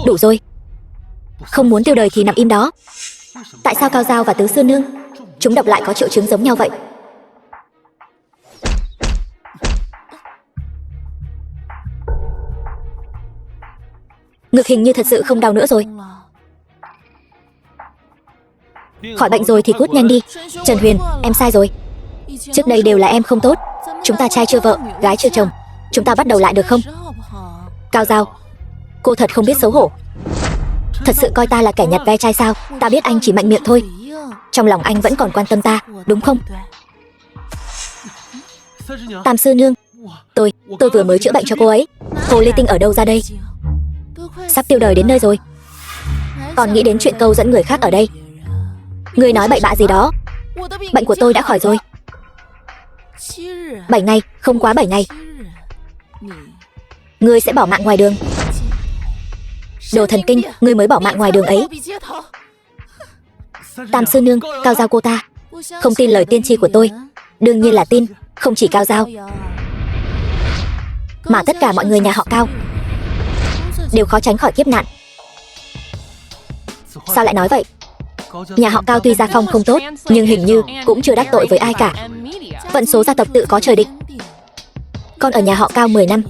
Đủ rồi. Không muốn tiêu đời thì nằm im đó. Tại sao Cao Giao và Tứ Sư Nương chúng độc lại có triệu chứng giống nhau vậy? Ngực hình như thật sự không đau nữa rồi. Khỏi bệnh rồi thì cút nhanh đi. Trần Huyền, em sai rồi. Trước đây đều là em không tốt. Chúng ta trai chưa vợ, gái chưa chồng. Chúng ta bắt đầu lại được không? Cao Giao, cô thật không biết xấu hổ. Thật sự coi ta là kẻ nhặt ve chai sao? Ta biết anh chỉ mạnh miệng thôi, trong lòng anh vẫn còn quan tâm ta, đúng không? Tam sư nương, tôi vừa mới chữa bệnh cho cô ấy. Hồ ly tinh ở đâu ra đây? Sắp tiêu đời đến nơi rồi, còn nghĩ đến chuyện câu dẫn người khác ở đây. Ngươi nói bậy bạ gì đó? Bệnh của tôi đã khỏi rồi. 7 ngày, không quá 7 ngày. Ngươi sẽ bỏ mạng ngoài đường. Đồ thần kinh, ngươi mới bỏ mạng ngoài đường ấy. Tam sư nương, Cao Giao cô ta không tin lời tiên tri của tôi. Đương nhiên là tin. Không chỉ Cao Giao, mà tất cả mọi người nhà họ Cao đều khó tránh khỏi kiếp nạn. Sao lại nói vậy? Nhà họ Cao tuy gia phong không tốt, nhưng hình như cũng chưa đắc tội với ai cả. Vận số gia tộc tự có trời định. Con ở nhà họ Cao 10 năm,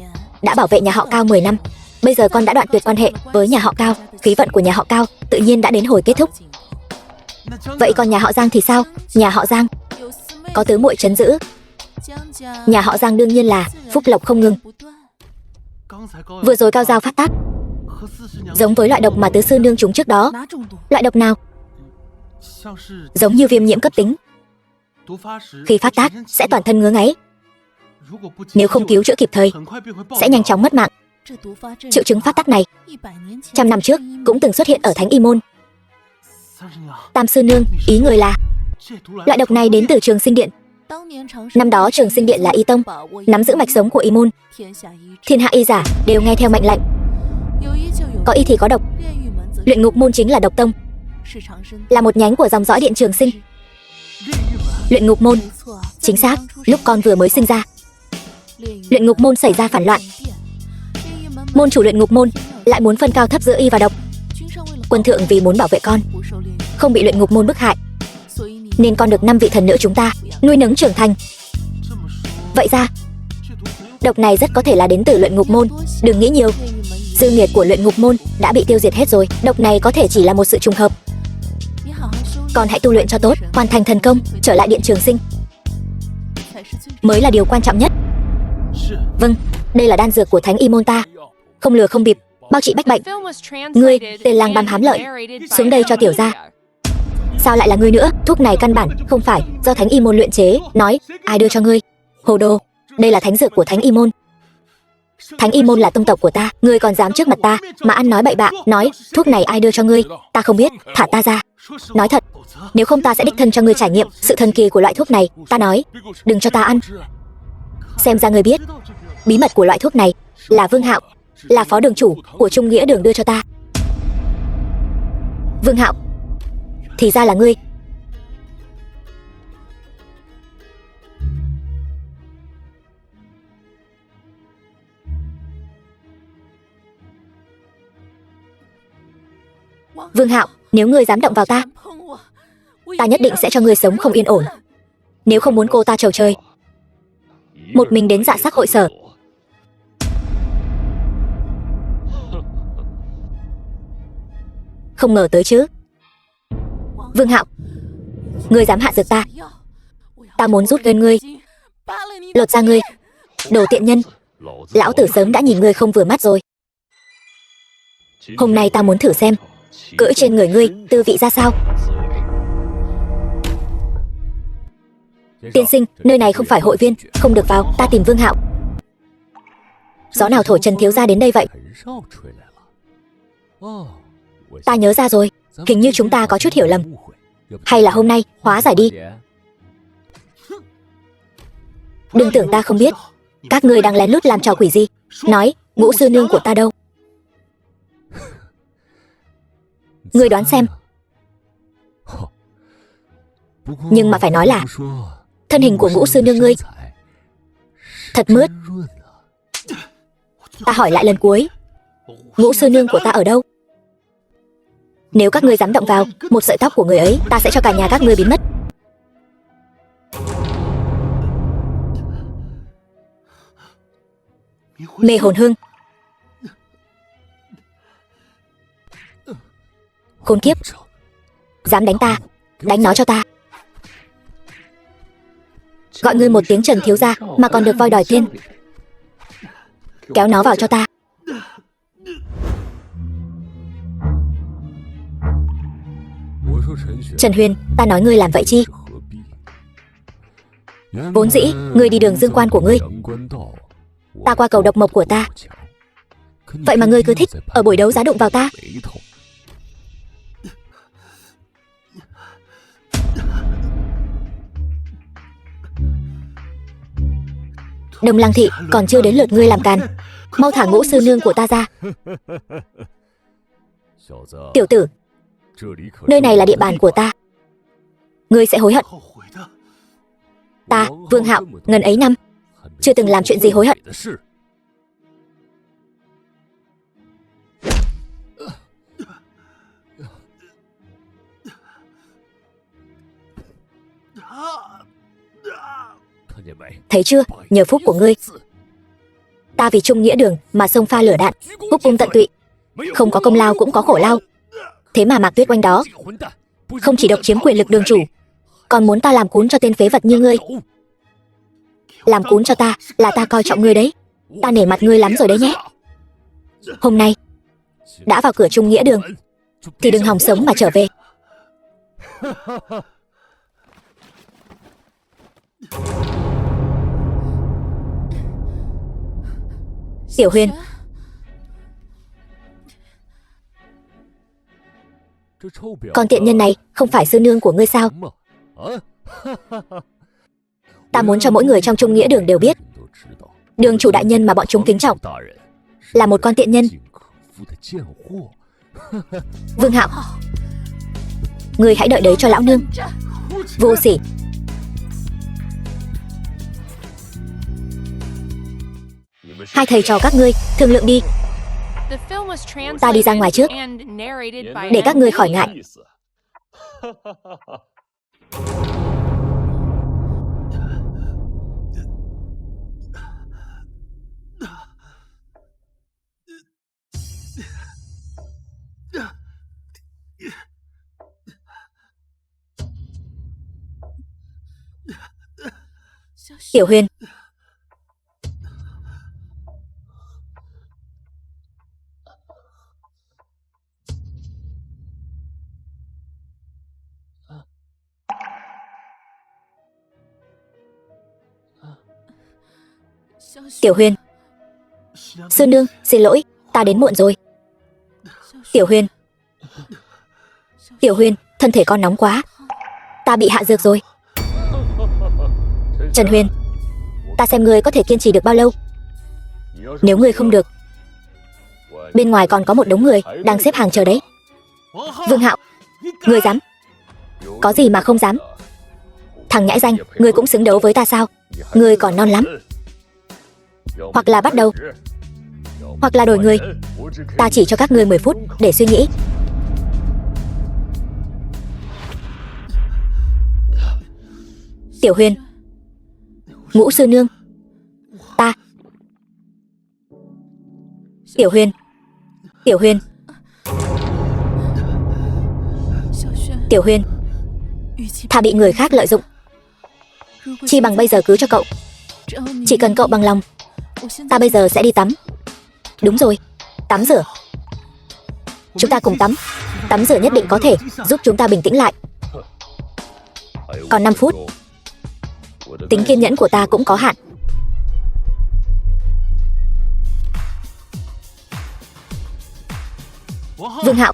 đã bảo vệ nhà họ Cao 10 năm. Bây giờ con đã đoạn tuyệt quan hệ với nhà họ Cao. Khí vận của nhà họ Cao tự nhiên đã đến hồi kết thúc. Vậy còn nhà họ Giang thì sao? Nhà họ Giang có tứ muội trấn giữ. Nhà họ Giang đương nhiên là phúc lộc không ngừng. Vừa rồi Cao Giao phát tác giống với loại độc mà Tứ sư nương trúng trước đó. Loại độc nào? Giống như viêm nhiễm cấp tính. Khi phát tác sẽ toàn thân ngứa ngáy. Nếu không cứu chữa kịp thời sẽ nhanh chóng mất mạng. Triệu chứng phát tác này 100 năm trước cũng từng xuất hiện ở Thánh Y Môn. Tam sư nương, ý người là loại độc này đến từ Trường Sinh Điện. Năm đó Trường Sinh Điện là y tông, nắm giữ mạch sống của y môn. Thiên hạ y giả đều nghe theo mệnh lệnh. Có y thì có độc. Luyện Ngục Môn chính là độc tông, là một nhánh của dòng dõi Điện Trường Sinh. Luyện Ngục Môn, chính xác, lúc con vừa mới sinh ra, Luyện Ngục Môn xảy ra phản loạn. Môn chủ Luyện Ngục Môn lại muốn phân cao thấp giữa y và độc. Quân thượng vì muốn bảo vệ con không bị Luyện Ngục Môn bức hại, nên con được 5 vị thần nữ chúng ta nuôi nấng trưởng thành. Vậy ra độc này rất có thể là đến từ Luyện Ngục Môn. Đừng nghĩ nhiều, dư nghiệt của Luyện Ngục Môn đã bị tiêu diệt hết rồi. Độc này có thể chỉ là một sự trùng hợp. Con hãy tu luyện cho tốt, hoàn thành thần công, trở lại Điện Trường Sinh mới là điều quan trọng nhất. Vâng, đây là đan dược của Thánh Y Môn ta, không lừa không bịp, bao trị bách bệnh. Ngươi, tên lang băm hám lợi, xuống đây cho tiểu gia. Sao lại là ngươi nữa? Thuốc này căn bản không phải do Thánh Y Môn luyện chế. Nói, ai đưa cho ngươi? Hồ đồ, đây là thánh dược của Thánh Y Môn. Thánh Y Môn là tông tộc của ta, ngươi còn dám trước mặt ta mà ăn nói bậy bạ, nói thuốc này ai đưa cho ngươi? Ta không biết, thả ta ra. Nói thật, nếu không ta sẽ đích thân cho ngươi trải nghiệm sự thần kỳ của loại thuốc này. Ta nói, đừng cho ta ăn. Xem ra ngươi biết, bí mật của loại thuốc này là Vương Hạo, là phó đường chủ của Trung Nghĩa Đường đưa cho ta. Vương Hạo, thì ra là ngươi. Vương Hạo, nếu ngươi dám động vào ta, ta nhất định sẽ cho ngươi sống không yên ổn. Nếu không muốn cô ta trầu trời, một mình đến Dạ Sắc hội sở. Không ngờ tới chứ. Vương Hạo, ngươi dám hạ dược ta, ta muốn rút gân ngươi, lột ra ngươi. Đồ tiện nhân, lão tử sớm đã nhìn ngươi không vừa mắt rồi. Hôm nay ta muốn thử xem cưỡi trên người ngươi tư vị ra sao. Tiên sinh, nơi này không phải hội viên, không được vào, ta tìm Vương Hạo. Gió nào thổi Trần thiếu gia đến đây vậy? Ta nhớ ra rồi, hình như chúng ta có chút hiểu lầm. Hay là hôm nay hóa giải đi. Đừng tưởng ta không biết, các ngươi đang lén lút làm trò quỷ gì. Nói, Ngũ sư nương của ta đâu? Ngươi đoán xem. Nhưng mà phải nói là thân hình của Ngũ sư nương ngươi thật mướt. Ta hỏi lại lần cuối, Ngũ sư nương của ta ở đâu? Nếu các ngươi dám động vào một sợi tóc của người ấy, ta sẽ cho cả nhà các ngươi biến mất. Mê hồn hương, khốn kiếp, dám đánh ta, đánh nó cho ta. Gọi ngươi một tiếng Trần thiếu gia mà còn được voi đòi tiên. Kéo nó vào cho ta. Trần Huyền, ta nói ngươi làm vậy chi? Vốn dĩ, ngươi đi đường dương quan của ngươi, ta qua cầu độc mộc của ta. Vậy mà ngươi cứ thích ở buổi đấu giá đụng vào ta. Đồng Lăng thị còn chưa đến lượt ngươi làm càn. Mau thả Ngũ sư nương của ta ra. Tiểu tử, nơi này là địa bàn của ta, ngươi sẽ hối hận. Ta, Vương Hạo, ngần ấy năm chưa từng làm chuyện gì hối hận. Thấy chưa, nhờ phúc của ngươi, ta vì Trung Nghĩa Đường mà xông pha lửa đạn, húc cung tận tụy, không có công lao cũng có khổ lao. Thế mà Mạc Tuyết Oanh đó không chỉ độc chiếm quyền lực đường chủ, còn muốn ta làm cún cho tên phế vật như ngươi. Làm cún cho ta là ta coi trọng ngươi đấy. Ta nể mặt ngươi lắm rồi đấy nhé. Hôm nay đã vào cửa Trung Nghĩa Đường thì đừng hòng sống mà trở về. Tiểu Huyền, con tiện nhân này không phải sư nương của ngươi sao? Ta muốn cho mỗi người trong Trung Nghĩa Đường đều biết, đường chủ đại nhân mà bọn chúng kính trọng là một con tiện nhân. Vương Hạo, ngươi hãy đợi đấy cho lão nương. Vô sỉ. Hai thầy trò các ngươi thương lượng đi. Ta đi ra ngoài trước, để các ngươi khỏi ngại. Tiểu Huyền, Tiểu Huyền, Sư nương, xin lỗi, ta đến muộn rồi. Tiểu Huyền. Tiểu Huyền, thân thể con nóng quá. Ta bị hạ dược rồi. Trần Huyền, ta xem ngươi có thể kiên trì được bao lâu. Nếu ngươi không được, bên ngoài còn có một đống người đang xếp hàng chờ đấy. Vương Hạo, ngươi dám? Có gì mà không dám? Thằng nhãi danh, ngươi cũng xứng đấu với ta sao? Ngươi còn non lắm. Hoặc là bắt đầu, hoặc là đổi người. Ta chỉ cho các ngươi 10 phút để suy nghĩ. Tiểu Huyền, Ngũ sư nương, ta. Tiểu Huyền, Tiểu Huyền, Tiểu Huyền, ta bị người khác lợi dụng. Chi bằng bây giờ cứ cho cậu. Chỉ cần cậu bằng lòng, ta bây giờ sẽ đi tắm. Đúng rồi, tắm rửa. Chúng ta cùng tắm. Tắm rửa nhất định có thể giúp chúng ta bình tĩnh lại. Còn 5 phút. Tính kiên nhẫn của ta cũng có hạn. Vương Hạo,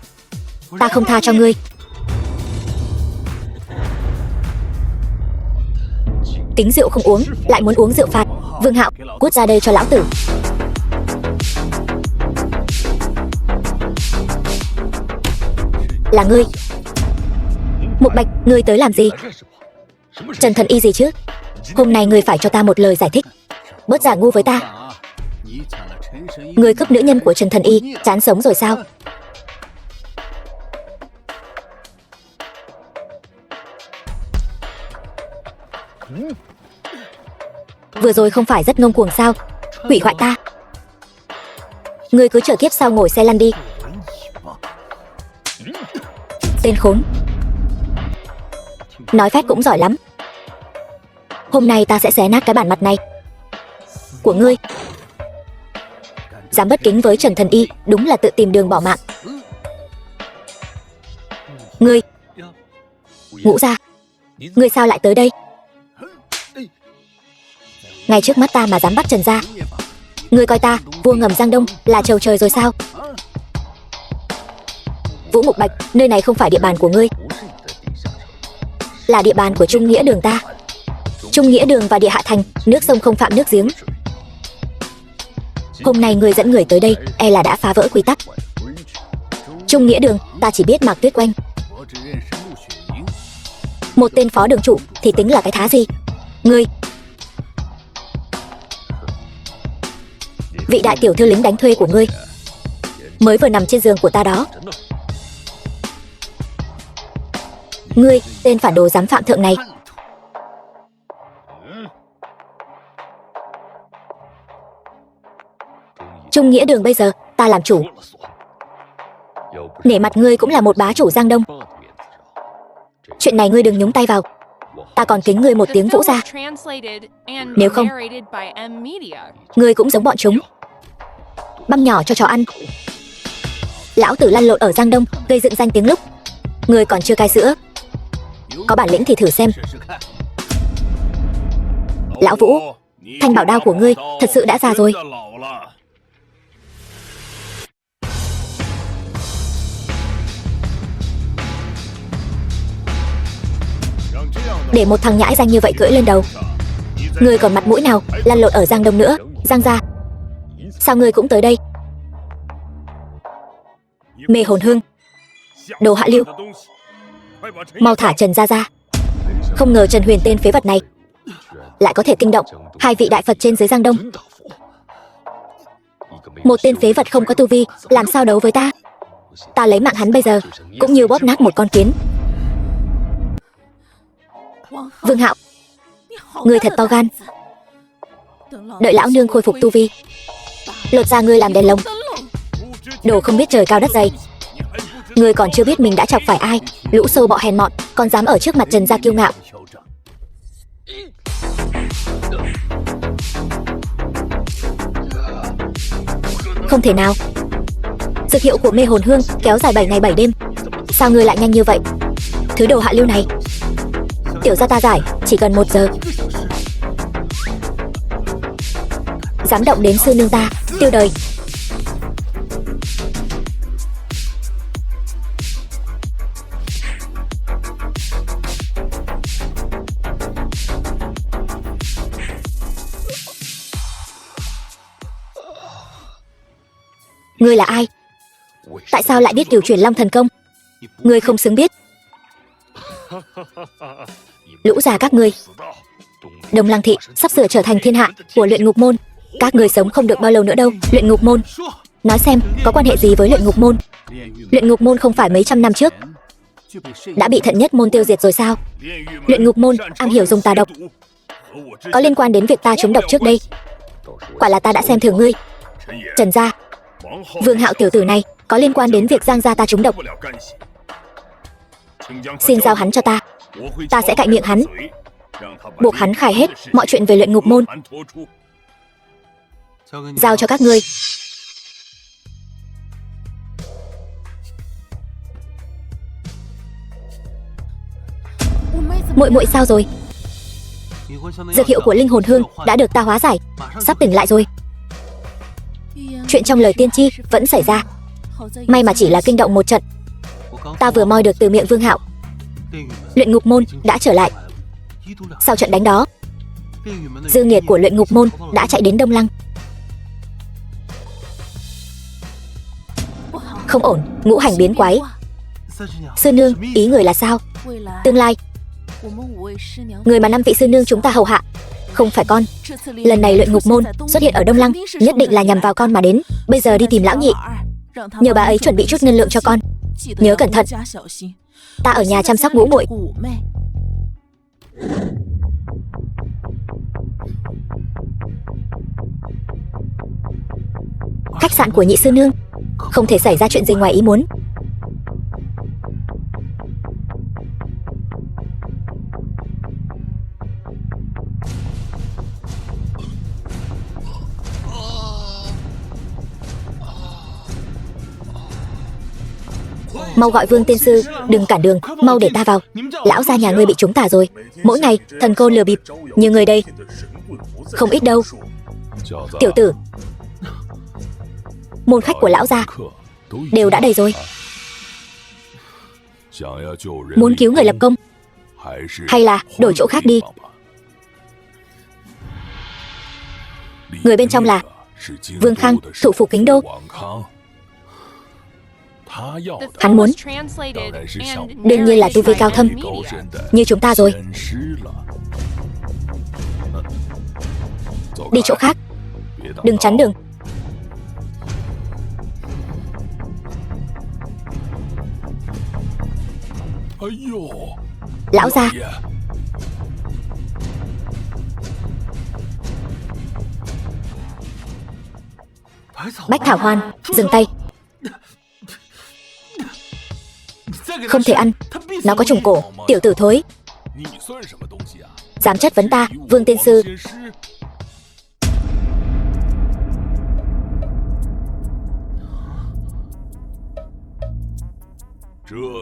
ta không tha cho ngươi. Tính rượu không uống, lại muốn uống rượu phạt. Vương Hạo, cút ra đây cho lão tử. Là ngươi. Mục Bạch, ngươi tới làm gì? Trần Thần Y gì chứ? Hôm nay ngươi phải cho ta một lời giải thích. Bớt giả ngu với ta. Ngươi cướp nữ nhân của Trần Thần Y, chán sống rồi sao? Vừa rồi không phải rất ngông cuồng sao? Hủy hoại ta. Ngươi cứ chờ kiếp sau ngồi xe lăn đi. Tên khốn. Nói phép cũng giỏi lắm. Hôm nay ta sẽ xé nát cái bản mặt này của ngươi. Dám bất kính với Trần Thần Y, đúng là tự tìm đường bỏ mạng. Ngươi. Ngũ gia, ngươi sao lại tới đây? Ngay trước mắt ta mà dám bắt Trần gia. Ngươi coi ta, vua ngầm Giang Đông, là trầu trời rồi sao? Vũ Mục Bạch, nơi này không phải địa bàn của ngươi, là địa bàn của Trung Nghĩa Đường ta. Trung Nghĩa Đường và Địa Hạ Thành, nước sông không phạm nước giếng. Hôm nay ngươi dẫn người tới đây, e là đã phá vỡ quy tắc. Trung Nghĩa Đường, ta chỉ biết Mạc Tuyết Oanh. Một tên phó đường chủ thì tính là cái thá gì? Ngươi. Vị đại tiểu thư lính đánh thuê của ngươi mới vừa nằm trên giường của ta đó. Ngươi, tên phản đồ dám phạm thượng này. Trung Nghĩa Đường bây giờ, ta làm chủ. Nể mặt ngươi cũng là một bá chủ Giang Đông. Chuyện này ngươi đừng nhúng tay vào. Ta còn kính ngươi một tiếng Vũ gia. Nếu không, ngươi cũng giống bọn chúng. Băm nhỏ cho chó ăn. Lão tử lăn lộn ở Giang Đông, gây dựng danh tiếng lúc ngươi còn chưa cai sữa. Có bản lĩnh thì thử xem. Lão Vũ, thanh bảo đao của ngươi thật sự đã già rồi. Để một thằng nhãi danh như vậy cưỡi lên đầu, ngươi còn mặt mũi nào lăn lộn ở Giang Đông nữa? Giang gia, sao ngươi cũng tới đây? Mê hồn hương, đồ hạ lưu, mau thả Trần gia ra. Không ngờ Trần Huyền tên phế vật này lại có thể kinh động hai vị đại Phật trên dưới Giang Đông. Một tên phế vật không có tu vi làm sao đấu với ta? Ta lấy mạng hắn bây giờ cũng như bóp nát một con kiến. Vương Hạo, ngươi thật to gan. Đợi lão nương khôi phục tu vi, lột ra ngươi làm đèn lồng. Đồ không biết trời cao đất dày. Ngươi còn chưa biết mình đã chọc phải ai. Lũ sâu bọ hèn mọn, còn dám ở trước mặt Trần gia kiêu ngạo. Không thể nào. Dược hiệu của mê hồn hương kéo dài 7 ngày 7 đêm. Sao ngươi lại nhanh như vậy? Thứ đồ hạ lưu này, tiểu gia ta giải chỉ cần 1 giờ. Dám động đến sư nương ta, tiêu đời. Ngươi là ai? Tại sao lại biết cửu chuyển Long Thần Công? Ngươi không xứng biết. Lũ già các ngươi. Đông Lăng thị sắp sửa trở thành thiên hạ của luyện ngục môn. Các ngươi sống không được bao lâu nữa đâu. Luyện ngục môn, nói xem có quan hệ gì với luyện ngục môn? Luyện ngục môn không phải mấy trăm năm trước đã bị Thận Nhất môn tiêu diệt rồi sao? Luyện ngục môn am hiểu dùng tà độc, có liên quan đến việc ta trúng độc trước đây. Quả là ta đã xem thường ngươi. Trần gia, Vương Hạo tiểu tử này có liên quan đến việc Giang gia ta trúng độc. Xin giao hắn cho ta. Ta sẽ cạy miệng hắn, buộc hắn khai hết mọi chuyện về luyện ngục môn. Giao cho các ngươi. Muội muội sao rồi? Dược hiệu của linh hồn hương đã được ta hóa giải, sắp tỉnh lại rồi. Chuyện trong lời tiên tri vẫn xảy ra. May mà chỉ là kinh động một trận. Ta vừa moi được từ miệng Vương Hạo, luyện ngục môn đã trở lại. Sau trận đánh đó, dư nghiệt của luyện ngục môn đã chạy đến Đông Lăng. Không ổn, ngũ hành biến quái. Sư nương, ý người là sao? Tương lai, người mà 5 vị sư nương chúng ta hầu hạ không phải con. Lần này luyện ngục môn xuất hiện ở Đông Lăng nhất định là nhằm vào con mà đến. Bây giờ đi tìm lão nhị, nhờ bà ấy chuẩn bị chút ngân lượng cho con. Nhớ cẩn thận. Ta ở nhà chăm sóc ngũ muội. Khách sạn của nhị sư nương, không thể xảy ra chuyện gì ngoài ý muốn. Mau gọi Vương tiên sư, đừng cản đường, mau để ta vào. Lão gia nhà ngươi bị trúng tà rồi. Mỗi ngày thần cô lừa bịp, như người đây không ít đâu. Tiểu tử, môn khách của lão gia đều đã đầy rồi. Muốn cứu người lập công, hay là đổi chỗ khác đi. Người bên trong là Vương Khang, thủ phủ Kính Đô. Hắn muốn đương nhiên là tu vi cao thâm như chúng ta rồi. Đi chỗ khác, đừng chắn đường. Lão gia, Bách Thảo Hoan, dừng tay. Không thể ăn, nó có trùng cổ. Tiểu tử thối, dám chất vấn ta, Vương tiên sư.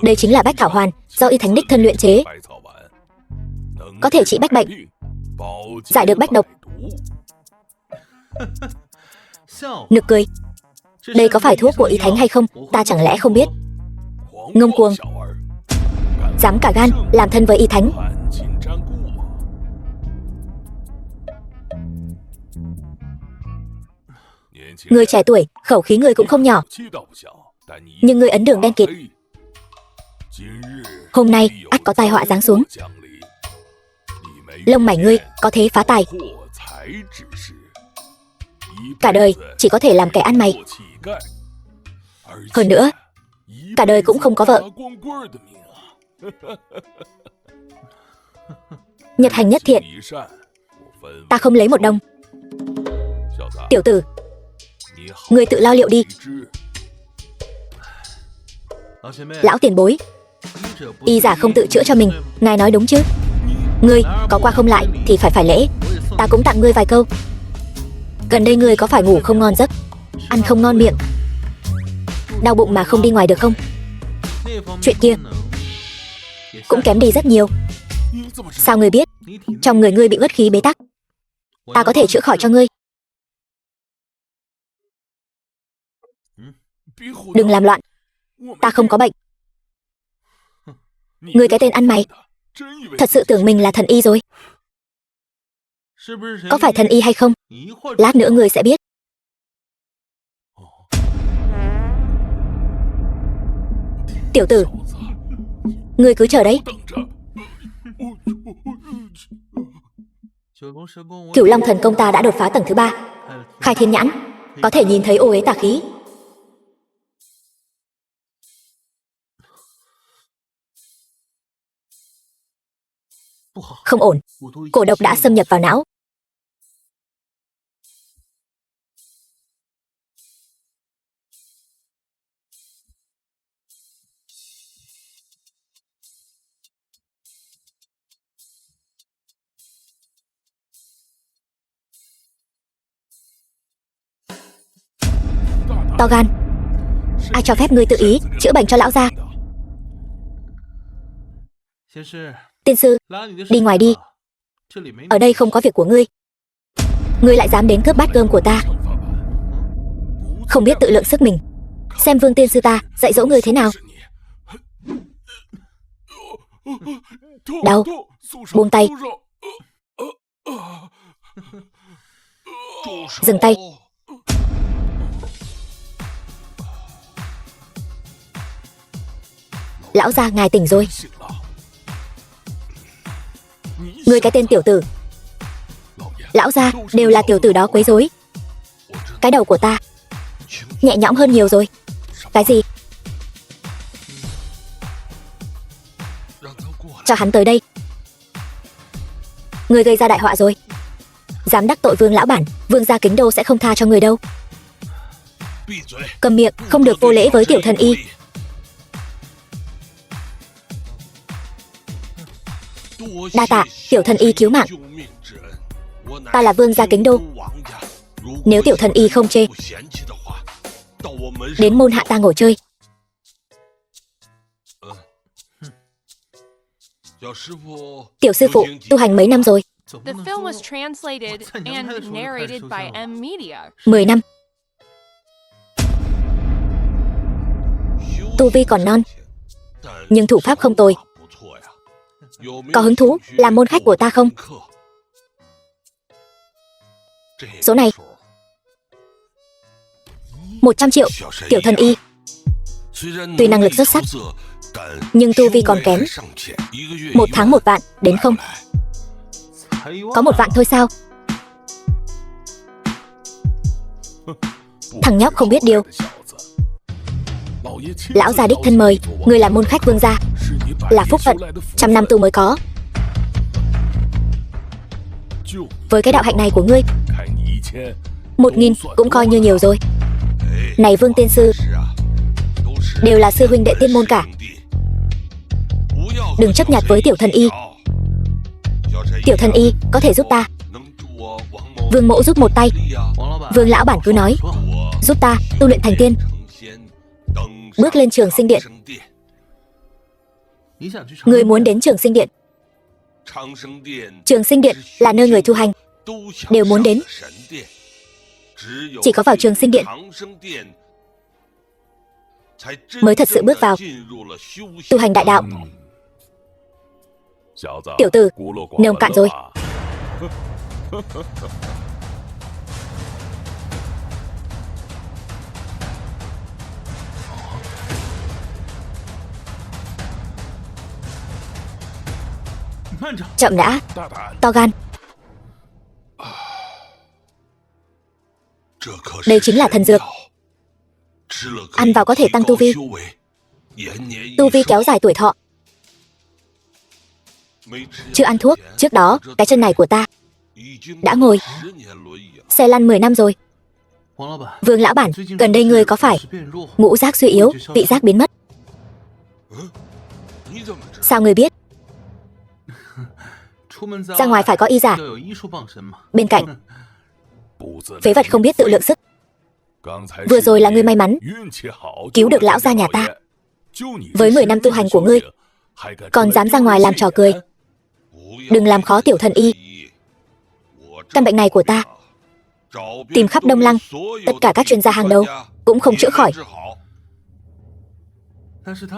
Đây chính là Bách Thảo Hoàn do Y Thánh đích thân luyện chế, có thể trị bách bệnh, giải được bách độc. Nực cười. Đây có phải thuốc của Y Thánh hay không, ta chẳng lẽ không biết. Ngông cuồng, dám cả gan làm thân với Y Thánh. Người trẻ tuổi, khẩu khí người cũng không nhỏ, nhưng người ấn đường đen kịt. Hôm nay ắt có tai họa giáng xuống. Lông mày ngươi có thế phá tài, cả đời chỉ có thể làm kẻ ăn mày. Hơn nữa, cả đời cũng không có vợ. Nhật hành nhất thiện, ta không lấy một đồng. Tiểu tử, ngươi tự lo liệu đi. Lão tiền bối, y giả không tự chữa cho mình, ngài nói đúng chứ? Ngươi có qua không lại thì phải lễ. Ta cũng tặng ngươi vài câu. Gần đây ngươi có phải ngủ không ngon giấc, ăn không ngon miệng, đau bụng mà không đi ngoài được không? Chuyện kia cũng kém đi rất nhiều. Sao ngươi biết? Trong người ngươi bị uất khí bế tắc, ta có thể chữa khỏi cho ngươi. Đừng làm loạn, ta không có bệnh. Ngươi cái tên ăn mày, thật sự tưởng mình là thần y rồi. Có phải thần y hay không, lát nữa ngươi sẽ biết. Tiểu tử, ngươi cứ chờ đấy. Cửu Long thần công ta đã đột phá tầng thứ 3, khai thiên nhãn, có thể nhìn thấy ô uế tà khí. Không ổn, cổ độc đã xâm nhập vào não. To gan, ai cho phép ngươi tự ý chữa bệnh cho lão gia? Tiên sư, đi ngoài đi, ở đây không có việc của ngươi. Ngươi lại dám đến cướp bát cơm của ta, không biết tự lượng sức mình. Xem Vương tiên sư ta dạy dỗ ngươi thế nào. Đau, buông tay. Dừng tay. Lão gia ngài tỉnh rồi. Ngươi cái tên tiểu tử. Lão gia đều là tiểu tử đó quấy rối. Cái đầu của ta nhẹ nhõm hơn nhiều rồi. Cái gì? Cho hắn tới đây. Ngươi gây ra đại họa rồi. Dám đắc tội Vương lão bản, Vương gia Kính Đô sẽ không tha cho người đâu. Cầm miệng, không được vô lễ với tiểu thần y. Đa tạ tiểu thần y cứu mạng. Ta là Vương gia Kính Đô. Nếu tiểu thần y không chê, đến môn hạ ta ngồi chơi. Tiểu sư phụ tu hành mấy năm rồi? The film was translated and narrated by M Media. 10 năm. Tu vi còn non, nhưng thủ pháp không tồi. Có hứng thú làm môn khách của ta không? Số này 100 triệu. Tiểu thần y tuy năng lực xuất sắc, nhưng tu vi còn kém. 1 tháng 1 vạn, đến không? Có 1 vạn thôi sao? Thằng nhóc không biết điều. Lão gia đích thân mời người làm môn khách Vương gia, là phúc phận 100 năm tu mới có. Với cái đạo hạnh này của ngươi, 1000 cũng coi như nhiều rồi. Này Vương tiên sư, đều là sư huynh đệ tiên môn cả, đừng chấp nhặt với tiểu thần y. Tiểu thần y có thể giúp ta. Vương mỗ giúp một tay. Vương lão bản cứ nói, giúp ta tu luyện thành tiên, bước lên Trường Sinh Điện. Ngươi muốn đến Trường Sinh Điện? Trường Sinh Điện là nơi người tu hành đều muốn đến. Chỉ có vào Trường Sinh Điện mới thật sự bước vào tu hành đại đạo. Tiểu tử, nông cạn rồi. Chậm đã, to gan. Đây chính là thần dược, ăn vào có thể tăng tu vi. Tu vi kéo dài tuổi thọ. Chưa ăn thuốc, trước đó cái chân này của ta đã ngồi xe lăn 10 năm rồi. Vương lão bản, gần đây ngươi có phải ngũ giác suy yếu, vị giác biến mất? Sao ngươi biết? Ra ngoài phải có y giả bên cạnh. Phế vật không biết tự lượng sức. Vừa rồi là ngươi may mắn cứu được lão gia nhà ta. Với 10 năm tu hành của ngươi, còn dám ra ngoài làm trò cười. Đừng làm khó tiểu thần y. Căn bệnh này của ta tìm khắp Đông Lăng, tất cả các chuyên gia hàng đầu cũng không chữa khỏi.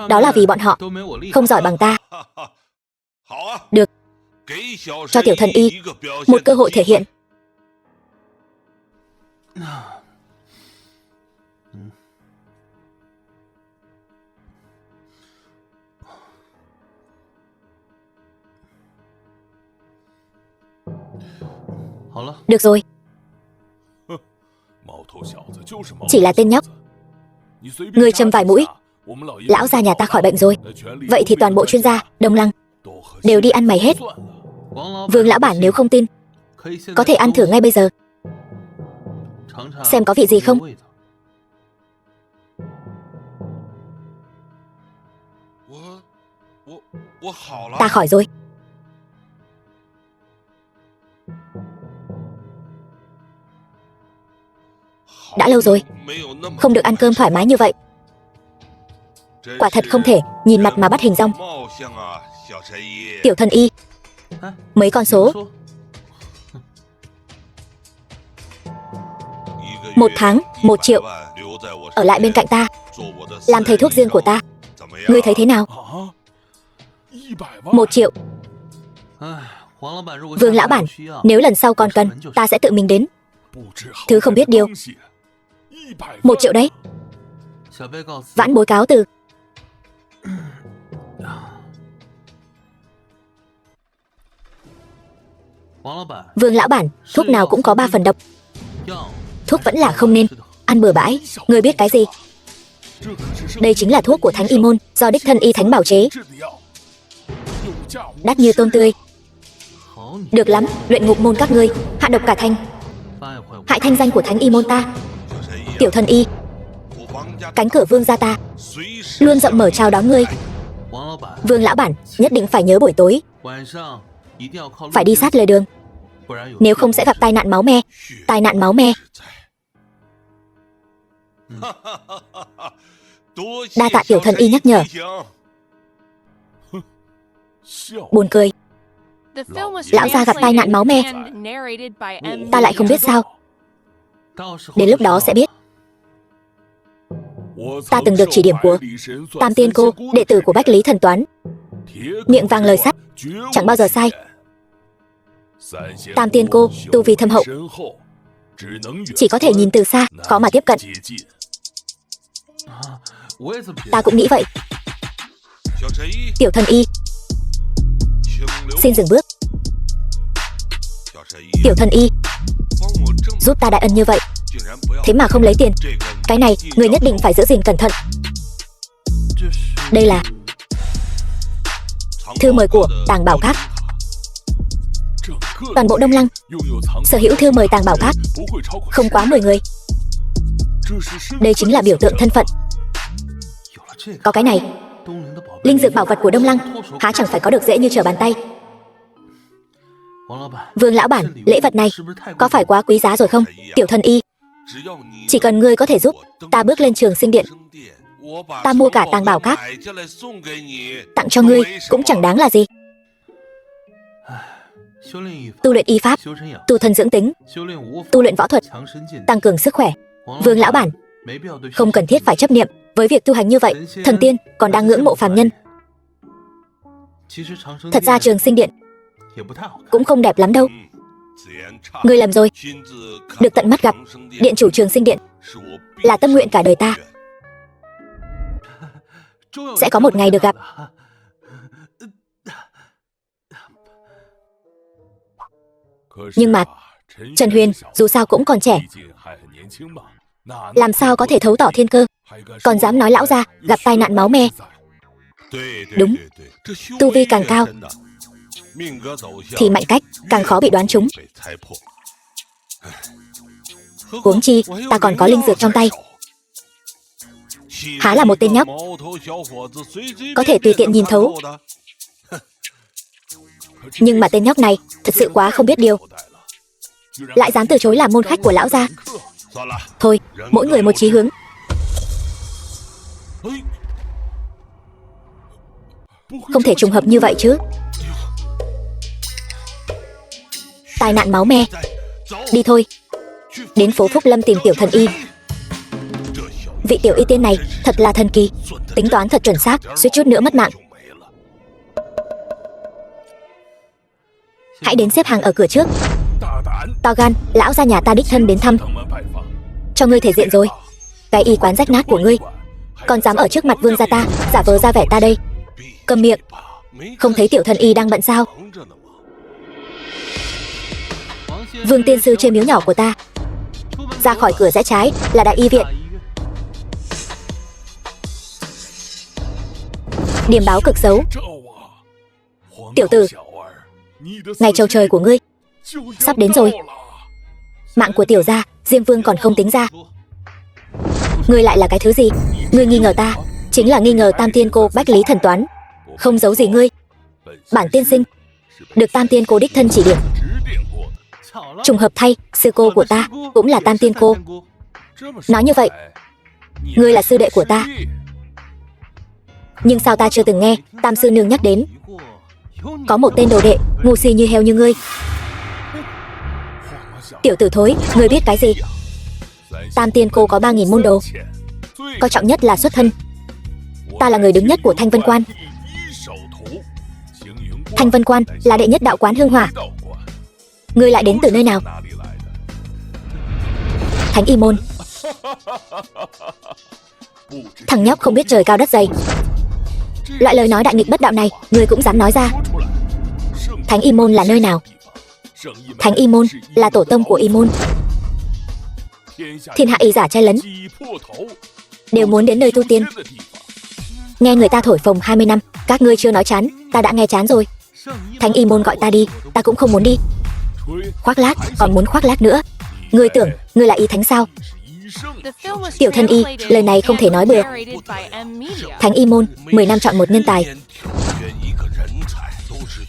Đó là vì bọn họ không giỏi bằng ta. Được, cho tiểu thần y một cơ hội thể hiện. Được rồi, chỉ là tên nhóc. Ngươi châm vài mũi, lão gia nhà ta khỏi bệnh rồi. Vậy thì toàn bộ chuyên gia Đông Lăng đều đi ăn mày hết. Vương lão bản nếu không tin, có thể ăn thử ngay bây giờ, xem có vị gì không. Ta khỏi rồi. Đã lâu rồi không được ăn cơm thoải mái như vậy. Quả thật không thể nhìn mặt mà bắt hình dong. Tiểu thần y, mấy con số. 1 tháng 1 triệu, ở lại bên cạnh ta, làm thầy thuốc riêng của ta. Ngươi thấy thế nào? 1 triệu. Vương lão bản, nếu lần sau còn cần, ta sẽ tự mình đến. Thứ không biết điều. 1 triệu đấy. Vãn bối cáo từ. Vương lão bản, thuốc nào cũng có 3 phần độc. Thuốc vẫn là không nên ăn bừa bãi. Ngươi biết cái gì? Đây chính là thuốc của Thánh Y Môn, do đích thân y thánh bảo chế. Đắt như tôm tươi. Được lắm, luyện ngục môn các ngươi hạ độc cả thành, hại thanh danh của Thánh Y Môn ta. Tiểu thần y, cánh cửa Vương gia ta luôn rộng mở chào đón ngươi. Vương lão bản, nhất định phải nhớ buổi tối phải đi sát lề đường, nếu không sẽ gặp tai nạn máu me. Tai nạn máu me. Đa tạ tiểu thần y nhắc nhở. Buồn cười. Lão gia gặp tai nạn máu me, ta lại không biết sao. Đến lúc đó sẽ biết. Ta từng được chỉ điểm của Tam Tiên Cô, đệ tử của Bách Lý Thần Toán. Miệng vang lời sắt, chẳng bao giờ sai. Tam Tiên Cô tu vi thâm hậu, chỉ có thể nhìn từ xa, khó mà tiếp cận. Ta cũng nghĩ vậy. Tiểu thần y, xin dừng bước. Tiểu thần y, giúp ta đại ân như vậy, thế mà không lấy tiền. Cái này người nhất định phải giữ gìn cẩn thận. Đây là thư mời của Tàng Bảo Các. Toàn bộ Đông Lăng sở hữu thư mời Tàng Bảo Các không quá 10 người. Đây chính là biểu tượng thân phận. Có cái này, linh dược bảo vật của Đông Lăng há chẳng phải có được dễ như trở bàn tay. Vương lão bản, lễ vật này có phải quá quý giá rồi không? Tiểu thần y, chỉ cần ngươi có thể giúp ta bước lên Trường Sinh Điện, ta mua cả Tàng Bảo Các tặng cho ngươi cũng chẳng đáng là gì. Tu luyện y pháp, tu thân dưỡng tính, tu luyện võ thuật, tăng cường sức khỏe. Vương lão bản, không cần thiết phải chấp niệm với việc tu hành như vậy. Thần tiên còn đang ngưỡng mộ phàm nhân. Thật ra Trường Sinh Điện cũng không đẹp lắm đâu. Ngươi lầm rồi. Được tận mắt gặp điện chủ Trường Sinh Điện là tâm nguyện cả đời ta. Sẽ có một ngày được gặp. Nhưng mà Trần Huyền dù sao cũng còn trẻ, làm sao có thể thấu tỏ thiên cơ, còn dám nói lão gia gặp tai nạn máu me. Đúng, tu vi càng cao thì mạnh cách càng khó bị đoán trúng. Huống chi ta còn có linh dược trong tay, há là một tên nhóc có thể tùy tiện nhìn thấu. Nhưng mà tên nhóc này thật sự quá không biết điều, lại dám từ chối làm môn khách của lão gia. Thôi, mỗi người một chí hướng. Không thể trùng hợp như vậy chứ. Tai nạn máu me. Đi thôi, đến phố Phúc Lâm tìm tiểu thần y. Vị tiểu y tiên này thật là thần kỳ, tính toán thật chuẩn xác, suýt chút nữa mất mạng. Hãy đến xếp hàng ở cửa trước. To gan, lão gia nhà ta đích thân đến thăm. Cho ngươi thể diện rồi. Cái y quán rách nát của ngươi còn dám ở trước mặt vương gia ta giả vờ ra vẻ ta đây. Cầm miệng. Không thấy tiểu thần y đang bận sao? Vương tiên sư trên miếu nhỏ của ta. Ra khỏi cửa rẽ trái là đại y viện. Điểm báo cực xấu. Tiểu tử, ngày trầu trời của ngươi sắp đến rồi. Mạng của tiểu gia, Diêm Vương còn không tính ra. Ngươi lại là cái thứ gì? Ngươi nghi ngờ ta, chính là nghi ngờ Tam Tiên Cô Bách Lý Thần Toán. Không giấu gì ngươi. Bản tiên sinh được Tam Tiên Cô đích thân chỉ điểm. Trùng hợp thay, sư cô của ta cũng là Tam Tiên Cô. Nói như vậy, ngươi là sư đệ của ta. Nhưng sao ta chưa từng nghe Tam sư nương nhắc đến có một tên đồ đệ ngu si như heo như ngươi? Tiểu tử thối, ngươi biết cái gì? Tam Tiên Cô có 3.000 môn đồ, coi trọng nhất là xuất thân. Ta là người đứng nhất của Thanh Vân Quan. Thanh Vân Quan là đệ nhất đạo quán hương hỏa. Ngươi lại đến từ nơi nào? Thánh Y Môn. Thằng nhóc không biết trời cao đất dày. Loại lời nói đại nghịch bất đạo này ngươi cũng dám nói ra? Thánh Y Môn là nơi nào? Thánh Y Môn là tổ tông của Y Môn. Thiên hạ y giả che lấn đều muốn đến nơi tu tiên. Nghe người ta thổi phồng 20 năm, các ngươi chưa nói chán, ta đã nghe chán rồi. Thánh Y Môn gọi ta đi, ta cũng không muốn đi. Khoác lác, còn muốn khoác lác nữa. Ngươi tưởng ngươi là y thánh sao? Tiểu thân y, lời này không thể nói bừa. Thánh Y Môn 10 năm chọn một nhân tài,